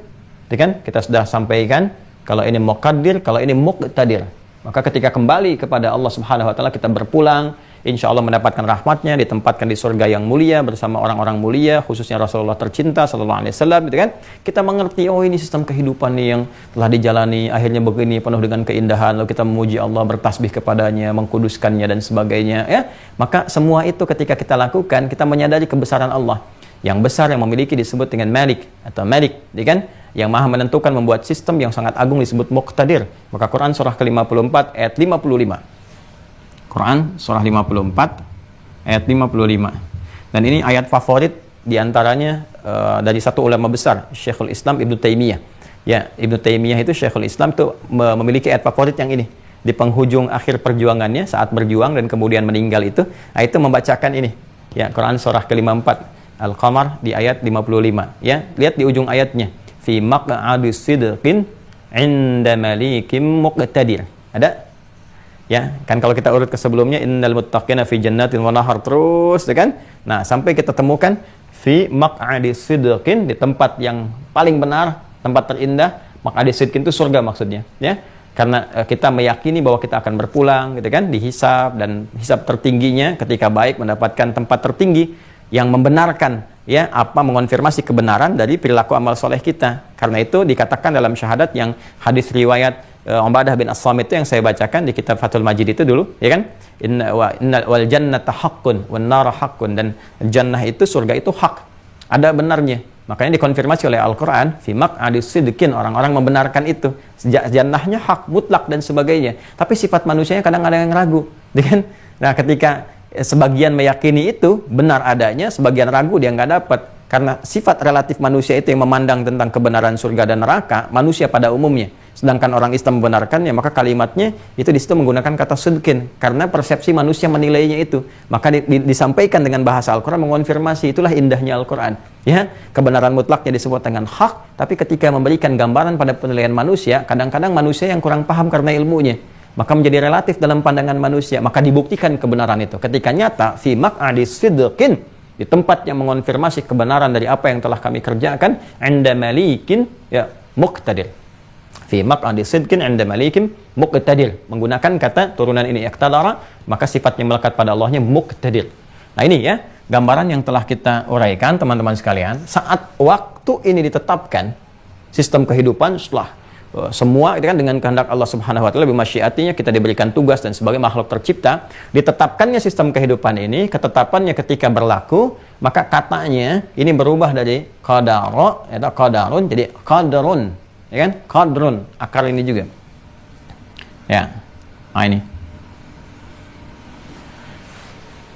ya kan? Kita sudah sampaikan. Kalau ini muqaddir, kalau ini muqtadir. Maka ketika kembali kepada Allah Subhanahu wa taala, kita berpulang, insya Allah mendapatkan rahmatnya, ditempatkan di surga yang mulia bersama orang-orang mulia, khususnya Rasulullah tercinta sallallahu alaihi wasallam, gitu kan? Kita mengerti, oh ini sistem kehidupan nih yang telah dijalani, akhirnya begini penuh dengan keindahan, lalu kita memuji Allah, bertasbih kepadanya, mengkuduskannya dan sebagainya, ya. Maka semua itu ketika kita lakukan, kita menyadari kebesaran Allah. Yang besar yang memiliki disebut dengan Malik atau Malik, ya kan? Yang maha menentukan, membuat sistem yang sangat agung disebut Muqtadir. Maka Quran surah ke-54 ayat 55. Quran surah 54 ayat 55. Dan ini ayat favorit diantaranya dari satu ulama besar, Syekhul Islam Ibnu Taimiyah. Ya, Ibnu Taimiyah itu Syekhul Islam itu memiliki ayat favorit yang ini. Di penghujung akhir perjuangannya, saat berjuang dan kemudian meninggal itu membacakan ini. Ya, Quran surah ke-54 Al-Qamar di ayat 55. Ya, lihat di ujung ayatnya. Fi maq'adi sidqin 'inda malikim muqtadir. Ada? Ya, kan kalau kita urut ke sebelumnya, innal muttaqina fi jannatin wa nahar, terus, ya kan? Nah, sampai kita temukan fi maq'adi sidqin, di tempat yang paling benar, tempat terindah. Maq'adi sidqin itu surga maksudnya, ya. Karena kita meyakini bahwa kita akan berpulang, gitu kan, dihisab, dan hisab tertingginya ketika baik mendapatkan tempat tertinggi yang membenarkan, ya, mengonfirmasi kebenaran dari perilaku amal soleh kita. Karena itu dikatakan dalam syahadat yang hadis riwayat Ubadah bin As-Samit itu yang saya bacakan di kitab Fathul Majid itu dulu, ya kan? Inna wal jannata haqqun wan nar haqqun, dan jannah itu, surga itu hak, ada benarnya. Makanya dikonfirmasi oleh Al-Qur'an, fi maq'adis sidqin, orang-orang membenarkan itu. Jannahnya hak mutlak dan sebagainya. Tapi sifat manusianya kadang ada yang ragu, ya kan? Nah, ketika sebagian meyakini itu benar adanya, sebagian ragu, dia nggak dapat. Karena sifat relatif manusia itu yang memandang tentang kebenaran surga dan neraka, manusia pada umumnya. Sedangkan orang Islam membenarkannya, maka kalimatnya itu di situ menggunakan kata sidqin, karena persepsi manusia menilainya itu. Maka disampaikan dengan bahasa Al-Quran, mengonfirmasi. Itulah indahnya Al-Quran. Ya, kebenaran mutlaknya disebut dengan hak, tapi ketika memberikan gambaran pada penilaian manusia, kadang-kadang manusia yang kurang paham karena ilmunya, maka menjadi relatif dalam pandangan manusia, maka dibuktikan kebenaran itu. Ketika nyata, fi maq'adis sidqin, di tempat yang mengonfirmasi kebenaran dari apa yang telah kami kerjakan, 'inda malikin ya muqtadir. Fi maq'adi sidqin 'inda malikin muqtadir. Menggunakan kata turunan ini iqtadara, maka sifatnya melekat pada Allahnya muqtadir. Nah, ini ya gambaran yang telah kita uraikan teman-teman sekalian. Saat waktu ini ditetapkan, sistem kehidupan setelah semua itu kan dengan kehendak Allah Subhanahu wa taala, bimasyiatinya kita diberikan tugas dan sebagai makhluk tercipta, ditetapkannya sistem kehidupan ini, ketetapannya ketika berlaku, maka katanya ini berubah dari qadara atau qadarun jadi qadrun, ya kan? Qadrun, akar ini juga. Ya. Nah, ini.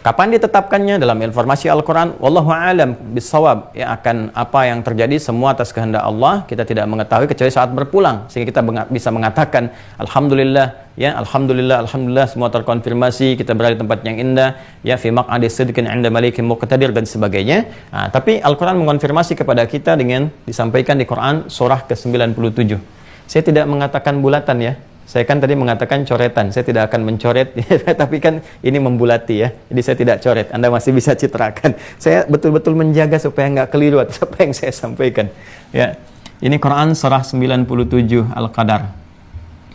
Kapan ditetapkannya? Dalam informasi Al-Quran, wallahu a'lam bissawab, ya, akan apa yang terjadi semua atas kehendak Allah, kita tidak mengetahui kecuali saat berpulang, sehingga kita bisa mengatakan alhamdulillah, ya, alhamdulillah, alhamdulillah, semua terkonfirmasi, kita berada di tempat yang indah, ya, fi maq'adi sidqin 'inda malikin muqtadir dan sebagainya. Nah, tapi Al-Quran mengonfirmasi kepada kita dengan disampaikan di Quran surah ke-97. Saya tidak mengatakan bulatan, ya. Saya kan tadi mengatakan coretan, saya tidak akan mencoret, tapi kan ini membulati, ya. Jadi saya tidak coret, Anda masih bisa citrakan. Saya betul-betul menjaga supaya nggak keliru atas apa yang saya sampaikan. Ya, ini Quran surah 97 Al-Qadar,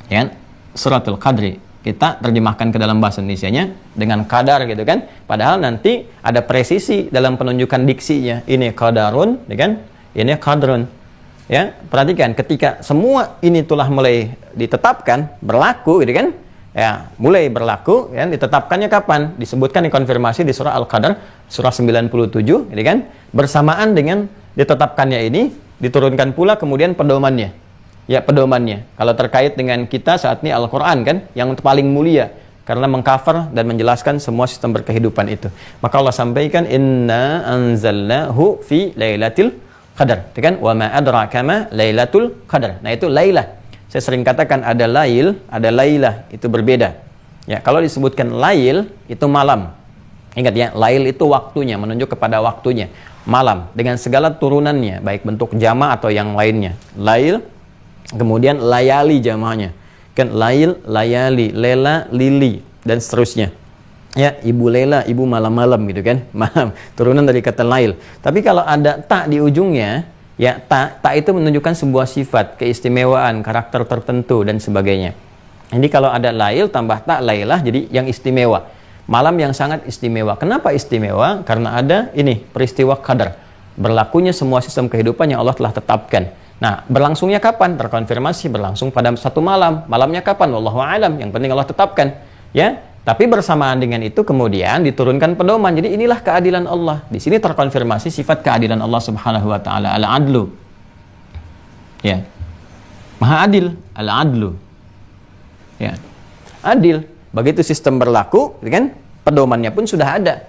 ya, suratul Qadri. Kita terjemahkan ke dalam bahasa Indonesianya dengan qadar, gitu kan. Padahal nanti ada presisi dalam penunjukan diksinya. Ini qadarun, ya kan? Ini qadrun. Ya, perhatikan ketika semua ini telah mulai ditetapkan, berlaku, gitu kan? Ya, mulai berlaku, ya, ditetapkannya kapan? Disebutkan dikonfirmasi di surah Al-Qadar, surah 97, gitu kan? Bersamaan dengan ditetapkannya ini, diturunkan pula kemudian pedomannya. Ya, pedomannya. Kalau terkait dengan kita saat ini Al-Qur'an kan yang paling mulia karena mengcover dan menjelaskan semua sistem berkehidupan itu. Maka Allah sampaikan inna anzalnahu fi lailatul Qadar, kan? Wa ma adraka ma Lailatul Qadar. Nah, itu lailah. Saya sering katakan ada lail, ada lailah, itu berbeda. Ya, kalau disebutkan lail itu malam. Ingat ya, lail itu waktunya, menunjuk kepada waktunya. Malam dengan segala turunannya, baik bentuk jama atau yang lainnya. Lail, kemudian layali jamanya. Kan lail, layali, lela, lili dan seterusnya. Ya, ibu lela, ibu malam-malam, gitu kan, malam, turunan dari kata lail. Tapi kalau ada ta di ujungnya, ya, ta itu menunjukkan sebuah sifat, keistimewaan, karakter tertentu dan sebagainya. Jadi kalau ada lail tambah ta, lailah, jadi yang istimewa, malam yang sangat istimewa. Kenapa istimewa? Karena ada ini peristiwa qadar, berlakunya semua sistem kehidupan yang Allah telah tetapkan. Nah, berlangsungnya kapan? Terkonfirmasi berlangsung pada satu malam. Malamnya kapan? Wallahu a'lam, yang penting Allah tetapkan, ya. Tapi bersamaan dengan itu kemudian diturunkan pedoman. Jadi inilah keadilan Allah. Di sini terkonfirmasi sifat keadilan Allah Subhanahu wa taala, al-adlu. Ya. Maha adil, al-adlu. Ya. Adil. Begitu sistem berlaku, kan? Pedomannya pun sudah ada.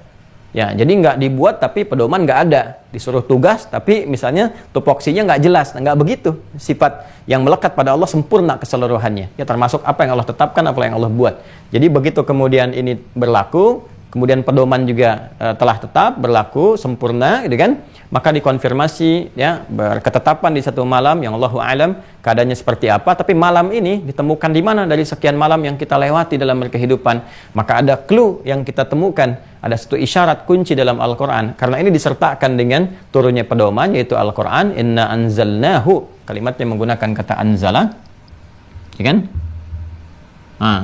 Ya, jadi nggak dibuat tapi pedoman nggak ada. Disuruh tugas tapi misalnya tupoksinya nggak jelas. Nggak begitu. Sifat yang melekat pada Allah sempurna keseluruhannya. Ya, termasuk apa yang Allah tetapkan, apa yang Allah buat. Jadi begitu kemudian ini berlaku, kemudian pedoman juga telah tetap berlaku sempurna, gitu kan? Maka dikonfirmasi, ya, berketetapan di satu malam yang Allahu a'lam keadaannya seperti apa, tapi malam ini ditemukan di mana dari sekian malam yang kita lewati dalam berkehidupan. Maka ada clue yang kita temukan, ada satu isyarat kunci dalam Al-Qur'an. Karena ini disertakan dengan turunnya pedoman yaitu Al-Qur'an, inna anzalnahu. Kalimatnya menggunakan kata anzala, ya kan? Nah,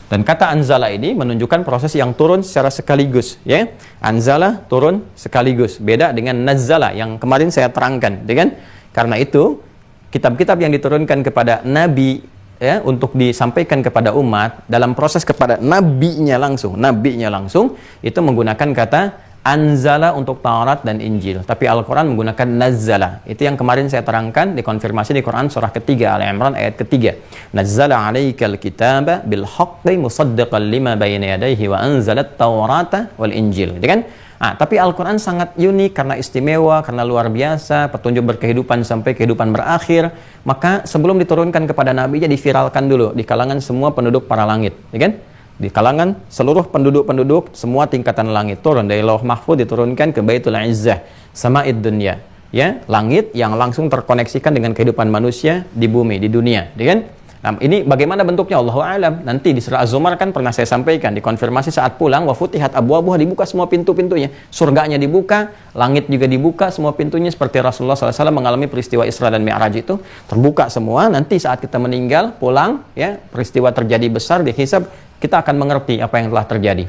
dan kata anzala ini menunjukkan proses yang turun secara sekaligus, ya. Anzala turun sekaligus, beda dengan nazzala yang kemarin saya terangkan, ya kan? Karena itu kitab-kitab yang diturunkan kepada nabi ya untuk disampaikan kepada umat dalam proses kepada nabinya langsung itu menggunakan kata anzala untuk Taurat dan Injil, tapi Al-Quran menggunakan nazzala. Itu yang kemarin saya terangkan, dikonfirmasi di Quran surah ketiga Al-Imran ayat ketiga. Nazzala 'alaikal kitaba bil haqqi musaddiqan lima bayna yadayhi wa anzalat Taurata wal Injil. Gitu kan? Tapi Al-Quran sangat unik karena istimewa, karena luar biasa, petunjuk berkehidupan sampai kehidupan berakhir. Maka sebelum diturunkan kepada nabinya diviralkan dulu di kalangan semua penduduk para langit, ya kan? Di kalangan seluruh penduduk semua tingkatan langit, turun dari Lauh Mahfuz diturunkan ke Baitul Izzah, Sama'id Dunya, ya, langit yang langsung terkoneksikan dengan kehidupan manusia di bumi, di dunia, ya kan? Nah, ini bagaimana bentuknya Allahu a'lam. Nanti di surah Az-Zumar kan pernah saya sampaikan, dikonfirmasi saat pulang, wa futihat abwabuha, dibuka semua pintu-pintunya, surganya dibuka, langit juga dibuka semua pintunya, seperti Rasulullah SAW mengalami peristiwa Isra dan Mi'raj itu, terbuka semua. Nanti saat kita meninggal, pulang, ya, peristiwa terjadi besar, dihisab, kita akan mengerti apa yang telah terjadi,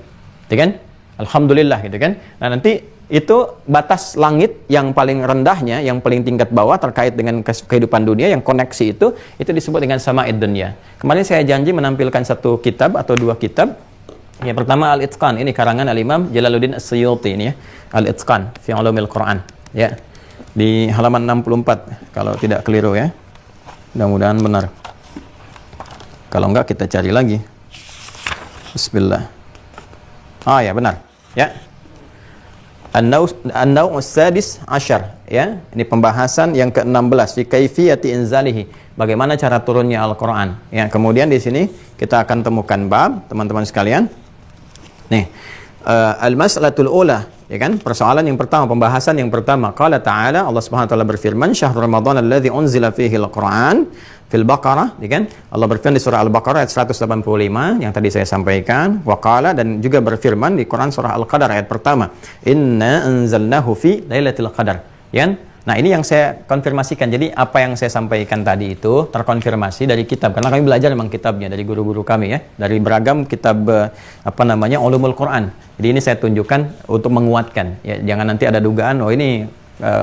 gitu kan? Alhamdulillah, gitu kan? Nah, nanti itu batas langit yang paling rendahnya, yang paling tingkat bawah terkait dengan kehidupan dunia, yang koneksi itu disebut dengan Sama'id Dunya. Kemarin saya janji menampilkan satu kitab atau dua kitab. Yang pertama Al-Itqan, ini karangan Al-Imam Jalaluddin As-Suyuti ini ya, Al-Itqan fi Ulumil Quran, ya, di halaman 64 kalau tidak keliru ya. Mudah-mudahan benar. Kalau enggak kita cari lagi. Bismillah. Ya benar. Ya. An-Naw' as-sadis asyar, ya. Ini pembahasan yang ke-16 fi kaifiyati inzalihi. Bagaimana cara turunnya Al-Qur'an. Ya, kemudian di sini kita akan temukan bab, teman-teman sekalian. Nih, al-mas'alatul ula, ya kan? Persoalan yang pertama, pembahasan yang pertama. Qala ta'ala, Allah Subhanahu wa taala berfirman, "Syahrul Ramadan alladzi unzila fihi al-Qur'an." Fil Baqarah, ya kan? Allah berfirman di surah Al-Baqarah ayat 185 yang tadi saya sampaikan, waqala, dan juga berfirman di Quran surah Al-Qadar ayat pertama, "Inna anzalnahu fi lailatul qadar." Ya. Nah, ini yang saya konfirmasikan. Jadi apa yang saya sampaikan tadi itu terkonfirmasi dari kitab, karena kami belajar memang kitabnya dari guru-guru kami ya, dari beragam kitab Ulumul Quran. Jadi ini saya tunjukkan untuk menguatkan ya, jangan nanti ada dugaan ini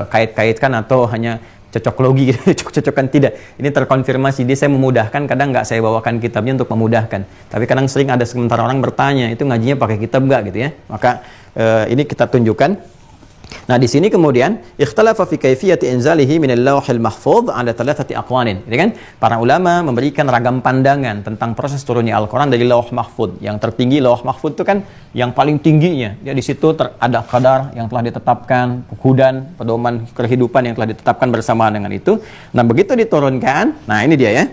kait-kaitkan atau hanya cocok logi gitu, cocok-cocokan, tidak. Ini terkonfirmasi. Dia saya memudahkan, kadang nggak saya bawakan kitabnya untuk memudahkan. Tapi kadang sering ada sementara orang bertanya, itu ngajinya pakai kitab nggak gitu ya. Maka ini kita tunjukkan. Nah, di sini kemudian ikhtalafa fi kaifiyati inzalihi min al-lawhil mahfuz ala thalathati aqwanin. Jadi kan para ulama memberikan ragam pandangan tentang proses turunnya Al-Qur'an dari Lauh Mahfuz. Yang tertinggi Lauh Mahfuz itu kan yang paling tingginya. Ya, di situ ada qadar yang telah ditetapkan, hudan, pedoman kehidupan yang telah ditetapkan bersamaan dengan itu. Nah, begitu diturunkan, nah ini dia ya.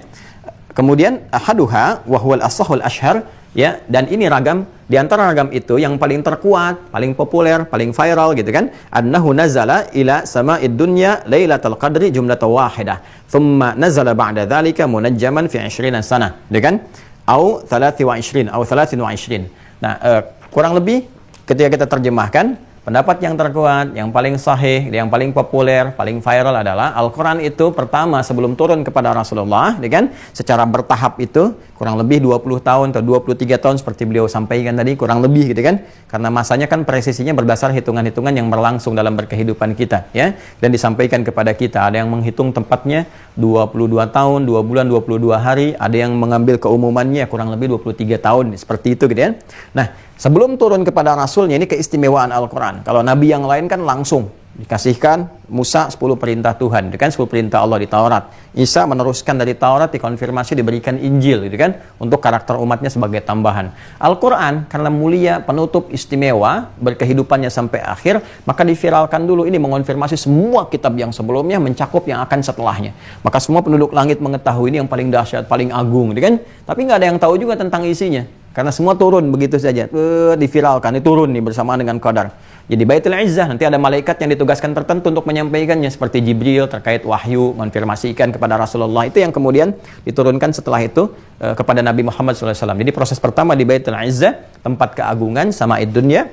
Kemudian ahaduha wa huwal ashahul ashhar, ya, dan ini ragam, di antara ragam itu yang paling terkuat, paling populer, paling viral gitu kan, annahu nazala ila sama'id dunya lailatul qadri jumlatan wahidah thumma nazala ba'da dzalika munajjaman fi 20 sana, gitu kan, au 23 au 23. Nah, kurang lebih ketika kita terjemahkan, pendapat yang terkuat, yang paling sahih, yang paling populer, paling viral adalah Al-Quran itu pertama sebelum turun kepada Rasulullah, kan? Secara bertahap itu kurang lebih 20 tahun atau 23 tahun seperti beliau sampaikan tadi, kurang lebih gitu kan? Karena masanya kan presisinya berdasar hitungan-hitungan yang berlangsung dalam berkehidupan kita, ya. Dan disampaikan kepada kita, ada yang menghitung tempatnya 22 tahun, 2 bulan, 22 hari, ada yang mengambil keumumannya kurang lebih 23 tahun, seperti itu gitu ya. Nah, sebelum turun kepada Rasulnya, ini keistimewaan Al-Quran. Kalau Nabi yang lain kan langsung dikasihkan Musa 10 perintah Tuhan, kan 10 perintah Allah di Taurat. Isa meneruskan dari Taurat, dikonfirmasi, diberikan Injil, gitu kan, untuk karakter umatnya sebagai tambahan. Al-Quran karena mulia, penutup, istimewa, berkehidupannya sampai akhir, maka diviralkan dulu. Ini mengonfirmasi semua kitab yang sebelumnya, mencakup yang akan setelahnya. Maka semua penduduk langit mengetahui ini yang paling dahsyat, paling agung, gitu kan. Tapi nggak ada yang tahu juga tentang isinya. Karena semua turun begitu saja, diviralkan, ini turun nih bersamaan dengan qadar. Jadi Baitul Izzah, nanti ada malaikat yang ditugaskan tertentu untuk menyampaikannya, seperti Jibril terkait wahyu, mengonfirmasikan kepada Rasulullah. Itu yang kemudian diturunkan setelah itu kepada Nabi Muhammad SAW. Jadi proses pertama di Baitul Izzah, tempat keagungan, Sama'id Dunya.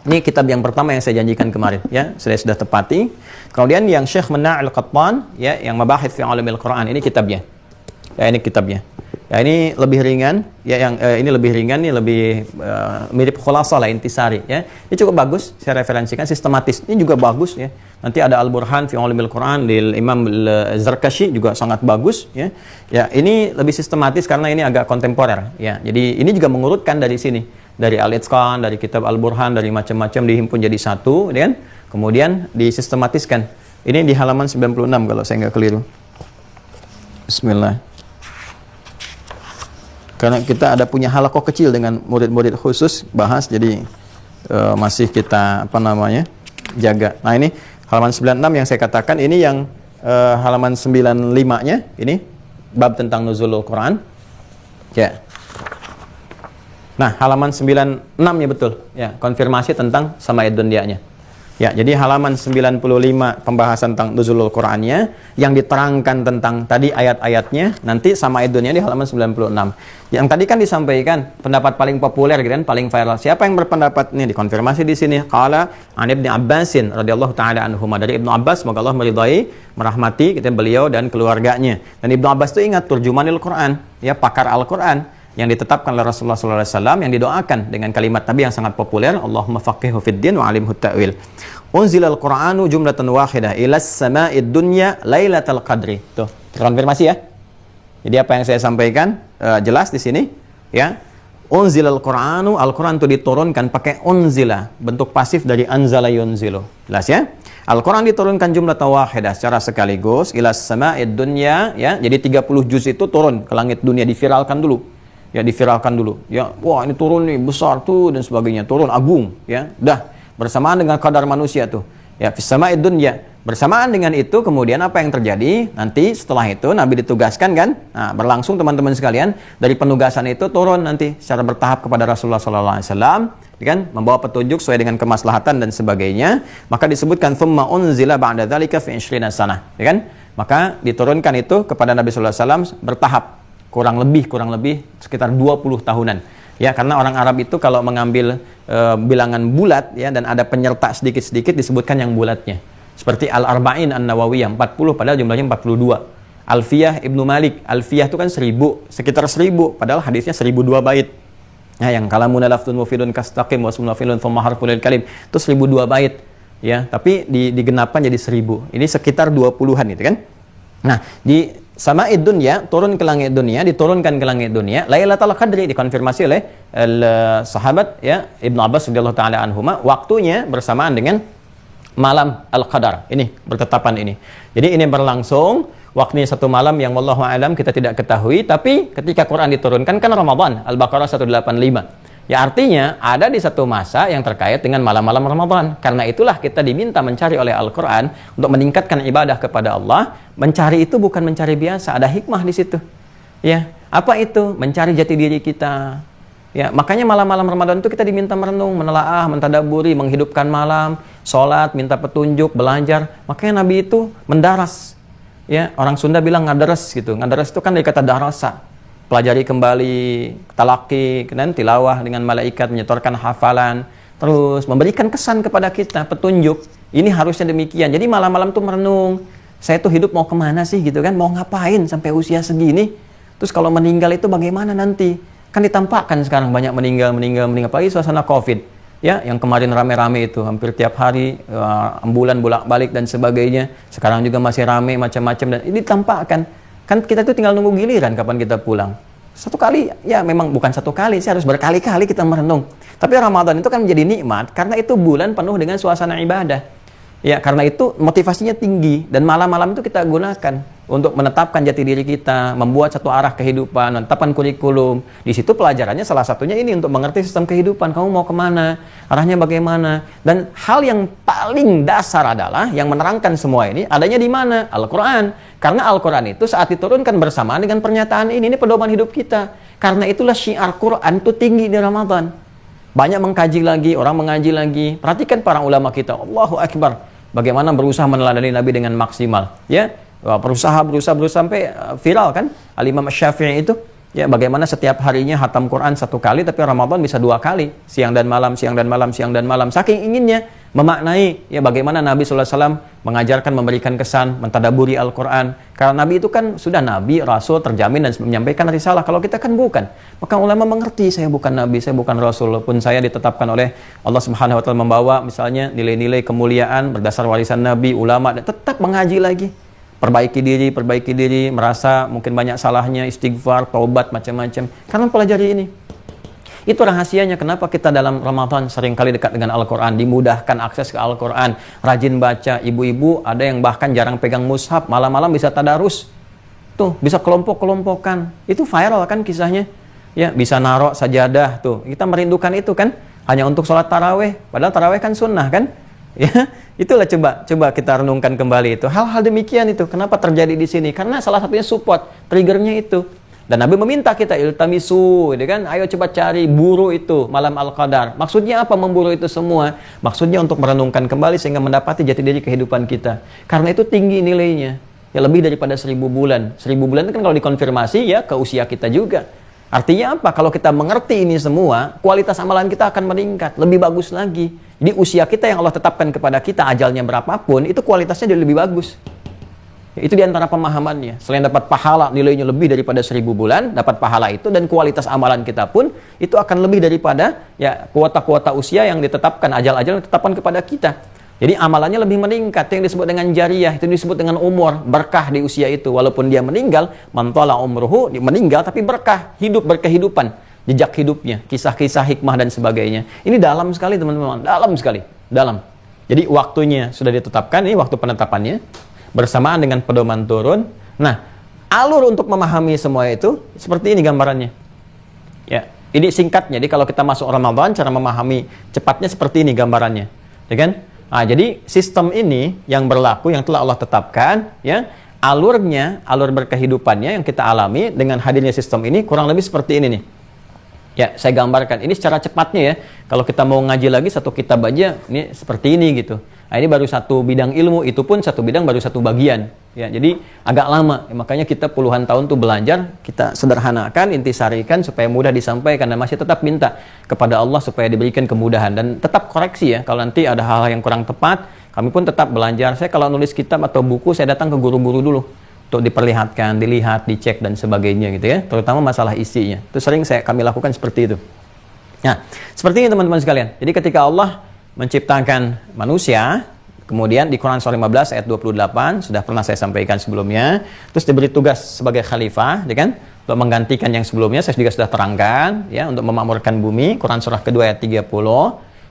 Ini kitab yang pertama yang saya janjikan kemarin, ya, sudah tepati. Kemudian yang Syekh Mena' Al-Qattan, ya, yang Mabahith fi Ulumil Quran, ini kitabnya. Ya, ini kitabnya. Ya ini lebih ringan, ya yang ini lebih ringan, ini lebih mirip Khulasah lah, intisari ya. Ini cukup bagus, saya referensikan sistematis. Ini juga bagus ya. Nanti ada Al-Burhan fi Ulumil Quran lil Imam Zarkashi juga sangat bagus ya. Ya, ini lebih sistematis karena ini agak kontemporer ya. Jadi ini juga mengurutkan dari sini, dari Al-Itqan, dari kitab Al-Burhan, dari macam-macam dihimpun jadi satu ya kan. Kemudian disistematiskan. Ini di halaman 96 kalau saya nggak keliru. Bismillah. Karena kita ada punya halakoh kecil dengan murid-murid khusus bahas, jadi masih kita jaga. Nah ini halaman 96 yang saya katakan, ini yang halaman 95-nya, ini bab tentang nuzulul Quran. Ya. Nah halaman 96-nya betul, ya konfirmasi tentang sama'id dunyanya. Ya, jadi halaman 95 pembahasan tentang nuzulul Qur'annya, yang diterangkan tentang tadi ayat-ayatnya, nanti sama dunya di halaman 96. Yang tadi kan disampaikan pendapat paling populer gitu kan, paling viral. Siapa yang berpendapat ini dikonfirmasi di sini. Qala an Ibnu Abbasin radhiyallahu taala anhuma, dari Ibnu Abbas, semoga Allah meridai, merahmati kita beliau dan keluarganya. Dan Ibnu Abbas itu ingat turjumanil Qur'an, ya pakar Al-Qur'an yang ditetapkan oleh Rasulullah SAW, yang didoakan dengan kalimat Nabi yang sangat populer, Allahumma faqihhu fid din wa alimhu ta'wil. Unzilal Qur'anu jumlatan wahidah ilas sama'id dunya lailatul qadri. Tuh, terkonfirmasi ya. Jadi apa yang saya sampaikan jelas di sini ya. Unzilal Qur'anu, Al-Qur'an itu diturunkan pakai unzila, bentuk pasif dari anzala yunzilu. Jelas ya? Al-Qur'an diturunkan jumlatan wahidah secara sekaligus ilas sama'id dunya ya. Jadi 30 juz itu turun ke langit dunia, diviralkan dulu. Ya diviralkan dulu. Ya, wah ini turun nih besar tuh dan sebagainya, turun agung ya. Dah bersamaan dengan kadar manusia tuh. Ya fis sama'id dunya. Bersamaan dengan itu kemudian apa yang terjadi? Nanti setelah itu Nabi ditugaskan kan? Nah, berlangsung teman-teman sekalian, dari penugasan itu turun nanti secara bertahap kepada Rasulullah SAW, kan? Membawa petunjuk sesuai dengan kemaslahatan dan sebagainya. Maka disebutkan tsumma unzila ba'da dzalika fi 20 sanah, ya kan? Maka diturunkan itu kepada Nabi SAW bertahap. Kurang lebih sekitar 20 tahunan. Ya, karena orang Arab itu kalau mengambil bilangan bulat ya, dan ada penyerta sedikit-sedikit disebutkan yang bulatnya. Seperti Al-Arba'in An-Nawawiyah 40 padahal jumlahnya 42. Alfiyah Ibnu Malik, Alfiyah itu kan 1000, sekitar 1000 padahal hadisnya 1002 bait. Nah, yang kalamun laftun mufidun kastaqim wa sunna filun thumma harful kalim itu 1002 bait. Ya, tapi digenapkan jadi 1000. Ini sekitar 20-an itu kan. Nah, di sama'id dunya, turun ke langit dunia, diturunkan ke langit dunia, Lailatul Qadri dikonfirmasi oleh sahabat ya Ibnu Abbas radhiyallahu taala anhuma, waktunya bersamaan dengan malam Al-Qadar. Ini bertetapan ini. Jadi ini berlangsung waktunya satu malam yang wallahu alam kita tidak ketahui, tapi ketika Quran diturunkan kan Ramadan, Al-Baqarah 185. Ya artinya ada di satu masa yang terkait dengan malam-malam Ramadan. Karena itulah kita diminta mencari oleh Al-Quran untuk meningkatkan ibadah kepada Allah. Mencari itu bukan mencari biasa, ada hikmah di situ. Ya, apa itu? Mencari jati diri kita. Ya, makanya malam-malam Ramadan itu kita diminta merenung, menelaah, mentadaburi, menghidupkan malam, sholat, minta petunjuk, belajar. Makanya Nabi itu mendaras. Ya, orang Sunda bilang ngadaras gitu. Ngadaras itu kan dari kata darasa. Pelajari kembali, talaki, dan tilawah dengan malaikat, menyetorkan hafalan, terus memberikan kesan kepada kita, petunjuk. Ini harusnya demikian. Jadi malam-malam tuh merenung. Saya tuh hidup mau kemana sih gitu kan? Mau ngapain sampai usia segini? Terus kalau meninggal itu bagaimana nanti? Kan ditampakkan sekarang banyak meninggal. Apalagi suasana COVID. Ya, yang kemarin rame-rame itu. Hampir tiap hari, ambulan bolak-balik dan sebagainya. Sekarang juga masih rame macam-macam. Dan ini ditampakkan. Kan kita tuh tinggal nunggu giliran kapan kita pulang. Satu kali, ya memang bukan satu kali, sih harus berkali-kali kita merenung. Tapi Ramadan itu kan menjadi nikmat karena itu bulan penuh dengan suasana ibadah. Ya, karena itu motivasinya tinggi dan malam-malam itu kita gunakan untuk menetapkan jati diri kita, membuat satu arah kehidupan, menetapkan kurikulum. Di situ pelajarannya salah satunya ini untuk mengerti sistem kehidupan. Kamu mau kemana? Arahnya bagaimana? Dan hal yang paling dasar adalah yang menerangkan semua ini adanya di mana? Al-Quran. Karena Al-Quran itu saat diturunkan bersamaan dengan pernyataan ini pedoman hidup kita. Karena itulah syiar Quran itu tinggi di Ramadan. Banyak mengkaji lagi, orang mengaji lagi. Perhatikan para ulama kita, Allahu Akbar. Bagaimana berusaha meneladani Nabi dengan maksimal. Ya, berusaha sampai viral kan. Al-Imam Syafi'i itu Ya, bagaimana setiap harinya hatam Quran 1 kali, tapi Ramadan bisa 2 kali, siang dan malam, siang dan malam, siang dan malam. Saking inginnya memaknai, ya bagaimana Nabi SAW mengajarkan, memberikan kesan, mentadaburi Al-Quran. Karena Nabi itu kan sudah Nabi, Rasul, terjamin dan menyampaikan risalah. Kalau kita kan bukan. Maka ulama mengerti, saya bukan Nabi, saya bukan Rasul. Walaupun saya ditetapkan oleh Allah Subhanahu Wa Taala membawa misalnya nilai-nilai kemuliaan berdasar warisan Nabi, ulama, dan tetap mengaji lagi. Perbaiki diri, merasa mungkin banyak salahnya, istighfar, taubat, macam-macam. Karena pelajari ini. Itu rahasianya kenapa kita dalam Ramadan seringkali dekat dengan Al-Quran, dimudahkan akses ke Al-Quran, rajin baca. Ibu-ibu ada yang bahkan jarang pegang mushaf, malam-malam bisa tadarus. Tuh, bisa kelompok-kelompokan. Itu viral kan kisahnya. Ya, bisa narok sajadah tuh. Kita merindukan itu kan, hanya untuk sholat taraweh. Padahal taraweh kan sunnah kan? Ya, itulah coba kita renungkan kembali itu. Hal-hal demikian itu kenapa terjadi di sini? Karena salah satunya support, triggernya itu. Dan Nabi meminta kita iltamisu, gitu kan? Ayo coba cari, buru itu malam Al-Qadar. Maksudnya apa memburu itu semua? Maksudnya untuk merenungkan kembali sehingga mendapati jati diri kehidupan kita. Karena itu tinggi nilainya. Ya lebih daripada 1000 bulan. 1000 bulan itu kan kalau dikonfirmasi ya ke usia kita juga. Artinya apa? Kalau kita mengerti ini semua, kualitas amalan kita akan meningkat, lebih bagus lagi. Jadi usia kita yang Allah tetapkan kepada kita, ajalnya berapapun, itu kualitasnya jadi lebih bagus. Itu diantara pemahamannya. Selain dapat pahala, nilainya lebih daripada 1000 bulan, dapat pahala itu, dan kualitas amalan kita pun, itu akan lebih daripada ya kuota-kuota usia yang ditetapkan, ajal-ajal yang ditetapkan kepada kita. Jadi amalannya lebih meningkat, yang disebut dengan jariyah, itu disebut dengan umur, berkah di usia itu. Walaupun dia meninggal, mantala umruhu, meninggal tapi berkah, hidup berkehidupan, jejak hidupnya, kisah-kisah hikmah dan sebagainya. Ini dalam sekali teman-teman, dalam sekali, dalam. Jadi waktunya sudah ditetapkan, ini waktu penetapannya, bersamaan dengan pedoman turun. Nah, alur untuk memahami semua itu, seperti ini gambarannya. Ya, ini singkatnya, jadi kalau kita masuk Ramadan, cara memahami cepatnya seperti ini gambarannya. Ya kan? Nah, jadi sistem ini yang berlaku, yang telah Allah tetapkan, ya, alurnya, alur berkehidupannya yang kita alami dengan hadirnya sistem ini kurang lebih seperti ini nih. Ya, saya gambarkan. Ini secara cepatnya ya. Kalau kita mau ngaji lagi satu kitab aja, ini seperti ini gitu. Nah, ini baru satu bidang ilmu, itu pun satu bidang baru satu bagian. Ya, jadi agak lama. Ya, makanya kita puluhan tahun tuh belajar, kita sederhanakan, intisarikan supaya mudah disampaikan, dan masih tetap minta kepada Allah supaya diberikan kemudahan dan tetap koreksi ya. Kalau nanti ada hal-hal yang kurang tepat, kami pun tetap belajar. Saya kalau nulis kitab atau buku, saya datang ke guru-guru dulu untuk diperlihatkan, dilihat, dicek dan sebagainya gitu ya. Terutama masalah isinya. Itu sering kami lakukan seperti itu. Nah, seperti ini teman-teman sekalian. Jadi ketika Allah menciptakan manusia, kemudian di Quran surah 15 ayat 28 sudah pernah saya sampaikan sebelumnya, terus diberi tugas sebagai khalifah, ya kan? Untuk menggantikan yang sebelumnya saya juga sudah terangkan ya, untuk memakmurkan bumi. Quran surah kedua ayat 30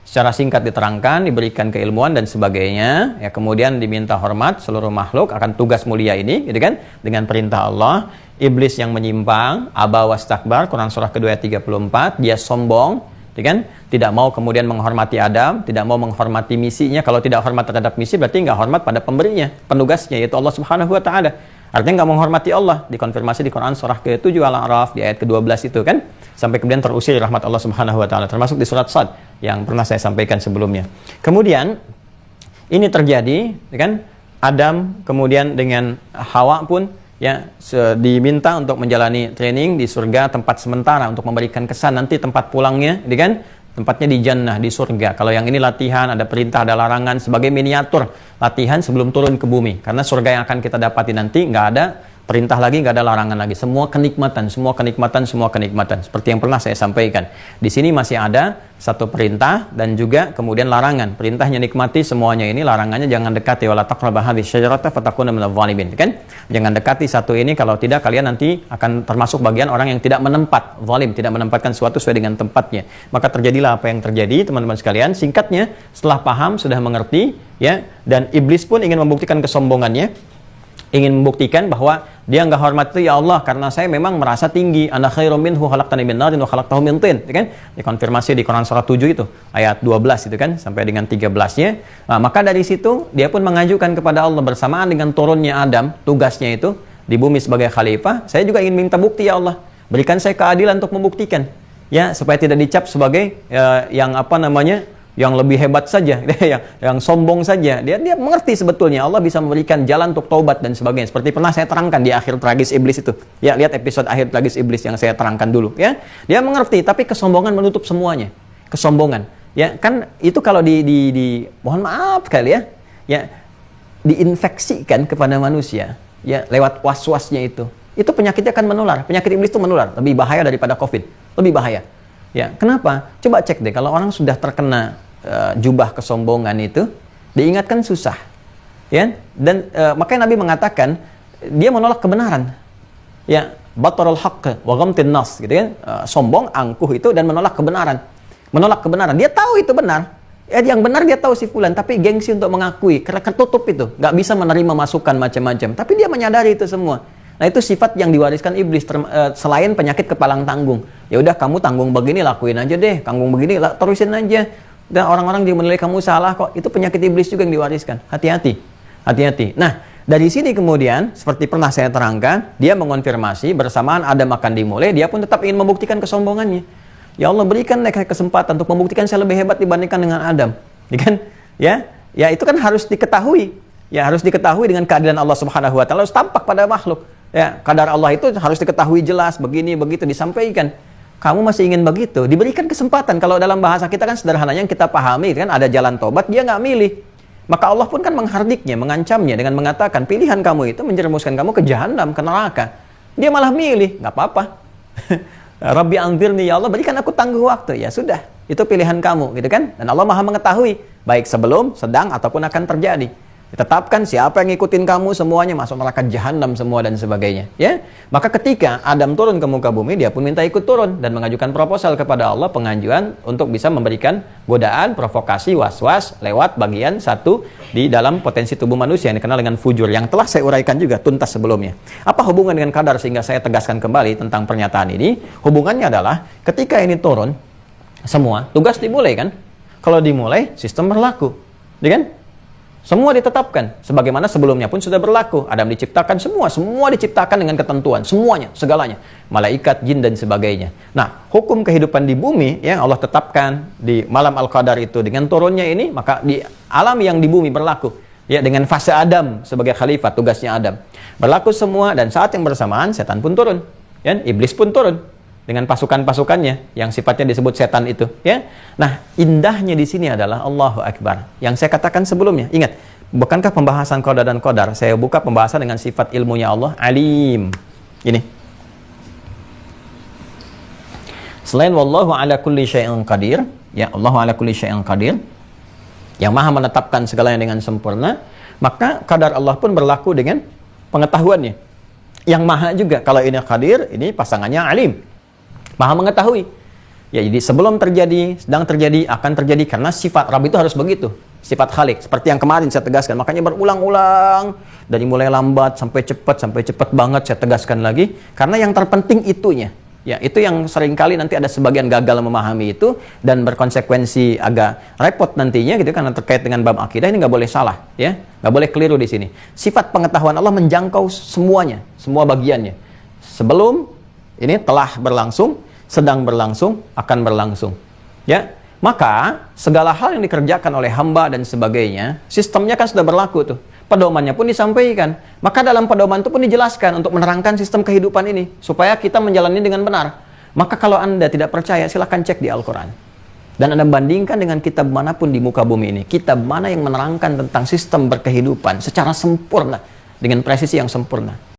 secara singkat diterangkan, diberikan keilmuan dan sebagainya ya, kemudian diminta hormat seluruh makhluk akan tugas mulia ini, gitu kan? Dengan perintah Allah. Iblis yang menyimpang, aba wastakbar, Quran surah kedua ayat 34, dia sombong, ya kan? Tidak mau kemudian menghormati Adam, tidak mau menghormati misinya. Kalau tidak hormat terhadap misi, berarti nggak hormat pada pemberinya, penugasnya, yaitu Allah Subhanahu Wa Taala. Artinya nggak menghormati Allah. Dikonfirmasi di Quran surah ke-7 Al-A'raf di ayat ke-12 itu kan, sampai kemudian terusir rahmat Allah Subhanahu Wa Taala, termasuk di surat Sad yang pernah saya sampaikan sebelumnya. Kemudian ini terjadi, ya kan? Adam kemudian dengan Hawa pun ya diminta untuk menjalani training di surga, tempat sementara untuk memberikan kesan nanti tempat pulangnya, ya kan? Tempatnya di jannah, di surga. Kalau yang ini latihan, ada perintah, ada larangan, sebagai miniatur latihan sebelum turun ke bumi. Karena surga yang akan kita dapati nanti nggak ada perintah lagi, nggak ada larangan lagi. Semua kenikmatan, semua kenikmatan, semua kenikmatan. Seperti yang pernah saya sampaikan. Di sini masih ada satu perintah dan juga kemudian larangan. Perintahnya nikmati semuanya ini, larangannya jangan dekati, wala taqrabu hadhihi syajarata fatakuna minadh dhalimin, kan? Jangan dekati satu ini, kalau tidak kalian nanti akan termasuk bagian orang yang tidak menempat, zalim, tidak menempatkan sesuatu sesuai dengan tempatnya. Maka terjadilah apa yang terjadi, teman-teman sekalian. Singkatnya, setelah paham, sudah mengerti, ya, dan iblis pun ingin membuktikan kesombongannya, ingin membuktikan bahwa dia nggak hormat itu, ya Allah, karena saya memang merasa tinggi. Ana khairum minhu khalaqtani min narin wa khalaqtahu min tin, kan? Dikonfirmasi di Quran surah 7 itu, ayat 12 itu kan, sampai dengan 13-nya. Nah, maka dari situ dia pun mengajukan kepada Allah bersamaan dengan turunnya Adam, tugasnya itu di bumi sebagai khalifah. Saya juga ingin minta bukti, ya Allah. Berikan saya keadilan untuk membuktikan, ya, supaya tidak dicap sebagai yang apa namanya, yang lebih hebat saja, yang sombong saja. Dia mengerti sebetulnya Allah bisa memberikan jalan untuk taubat dan sebagainya. Seperti pernah saya terangkan di akhir tragis iblis itu. Ya, lihat episode akhir tragis iblis yang saya terangkan dulu. Ya, dia mengerti, tapi kesombongan menutup semuanya. Kesombongan. Ya, kan itu kalau mohon maaf kali ya. Ya, diinfeksikan kepada manusia. Ya, lewat was-wasnya itu. Itu penyakitnya akan menular. Penyakit iblis itu menular. Lebih bahaya daripada COVID. Lebih bahaya. Ya, kenapa? Coba cek deh, kalau orang sudah terkena jubah kesombongan itu, diingatkan susah. Ya, dan makanya Nabi mengatakan dia menolak kebenaran. Ya, batarul haqq wa ghamtin nas, gitu kan? Sombong, angkuh itu dan menolak kebenaran. Menolak kebenaran. Dia tahu itu benar. Ya, yang benar dia tahu si fulan, tapi gengsi untuk mengakui, karena tertutup itu, nggak bisa menerima masukan macam-macam. Tapi dia menyadari itu semua. Nah, itu sifat yang diwariskan iblis selain penyakit kepalang tanggung. Ya udah, kamu tanggung begini, lakuin aja deh. Tanggung begini, terusin aja. Dan orang-orang dia menilai kamu salah kok. Itu penyakit iblis juga yang diwariskan. Hati-hati. Hati-hati. Nah, dari sini kemudian seperti pernah saya terangkan, dia mengonfirmasi bersamaan Adam akan dimulai, dia pun tetap ingin membuktikan kesombongannya. Ya Allah, berikan mereka kesempatan untuk membuktikan saya lebih hebat dibandingkan dengan Adam. Ya kan? Ya, itu kan harus diketahui. Ya, harus diketahui dengan keadilan Allah Subhanahu wa taala, harus tampak pada makhluk. Ya, kadar Allah itu harus diketahui jelas, begini, begitu, disampaikan. Kamu masih ingin begitu? Diberikan kesempatan. Kalau dalam bahasa kita kan sederhananya yang kita pahami, kan ada jalan tobat, dia nggak milih. Maka Allah pun kan menghardiknya, mengancamnya dengan mengatakan, pilihan kamu itu menjerumuskan kamu ke jahanam, ke neraka. Dia malah milih, nggak apa-apa. Rabbi anzirni, ya Allah, berikan aku tangguh waktu. Ya sudah, itu pilihan kamu, gitu kan? Dan Allah maha mengetahui, baik sebelum, sedang, ataupun akan terjadi. Ditetapkan siapa yang ngikutin kamu semuanya masuk neraka jahanam semua dan sebagainya, ya. Maka ketika Adam turun ke muka bumi, dia pun minta ikut turun dan mengajukan proposal kepada Allah, pengajuan untuk bisa memberikan godaan, provokasi, was-was lewat bagian satu di dalam potensi tubuh manusia yang dikenal dengan fujur, yang telah saya uraikan juga tuntas sebelumnya. Apa hubungan dengan kadar sehingga saya tegaskan kembali tentang pernyataan ini? Hubungannya adalah ketika ini turun semua, tugas dimulai kan? Kalau dimulai, sistem berlaku, ya kan? Semua ditetapkan, sebagaimana sebelumnya pun sudah berlaku. Adam diciptakan semua diciptakan dengan ketentuan, semuanya, segalanya. Malaikat, jin, dan sebagainya. Nah, hukum kehidupan di bumi yang Allah tetapkan di malam Al-Qadar itu dengan turunnya ini, maka di alam yang di bumi berlaku. Ya, dengan fase Adam sebagai khalifah, tugasnya Adam. Berlaku semua, dan saat yang bersamaan, setan pun turun. Ya, iblis pun turun. Dengan pasukan-pasukannya yang sifatnya disebut setan itu, ya. Nah, indahnya di sini adalah Allahu Akbar. Yang saya katakan sebelumnya, ingat, bukankah pembahasan qada dan qadar saya buka pembahasan dengan sifat ilmunya Allah, alim. Ini. Selain wallahu ala kulli syai'in qadir, ya, Allahu ala kulli syai'in qadir, yang maha menetapkan segalanya dengan sempurna, maka qadar Allah pun berlaku dengan pengetahuannya. Yang maha juga, kalau ini qadir, ini pasangannya alim. Maha mengetahui. Ya, jadi sebelum terjadi, sedang terjadi, akan terjadi, karena sifat Rabb itu harus begitu. Sifat Khalik, seperti yang kemarin saya tegaskan. Makanya berulang-ulang, dari mulai lambat sampai cepat banget saya tegaskan lagi. Karena yang terpenting itunya. Ya, itu yang seringkali nanti ada sebagian gagal memahami itu dan berkonsekuensi agak repot nantinya gitu, karena terkait dengan bab akidah ini nggak boleh salah, ya, nggak boleh keliru di sini. Sifat pengetahuan Allah menjangkau semuanya, semua bagiannya. Sebelum ini telah berlangsung, sedang berlangsung, akan berlangsung. Ya, maka segala hal yang dikerjakan oleh hamba dan sebagainya, sistemnya kan sudah berlaku tuh. Pedomannya pun disampaikan. Maka dalam pedoman itu pun dijelaskan untuk menerangkan sistem kehidupan ini supaya kita menjalani dengan benar. Maka kalau Anda tidak percaya, silahkan cek di Al-Quran. Dan Anda bandingkan dengan kitab manapun di muka bumi ini. Kitab mana yang menerangkan tentang sistem berkehidupan secara sempurna, dengan presisi yang sempurna.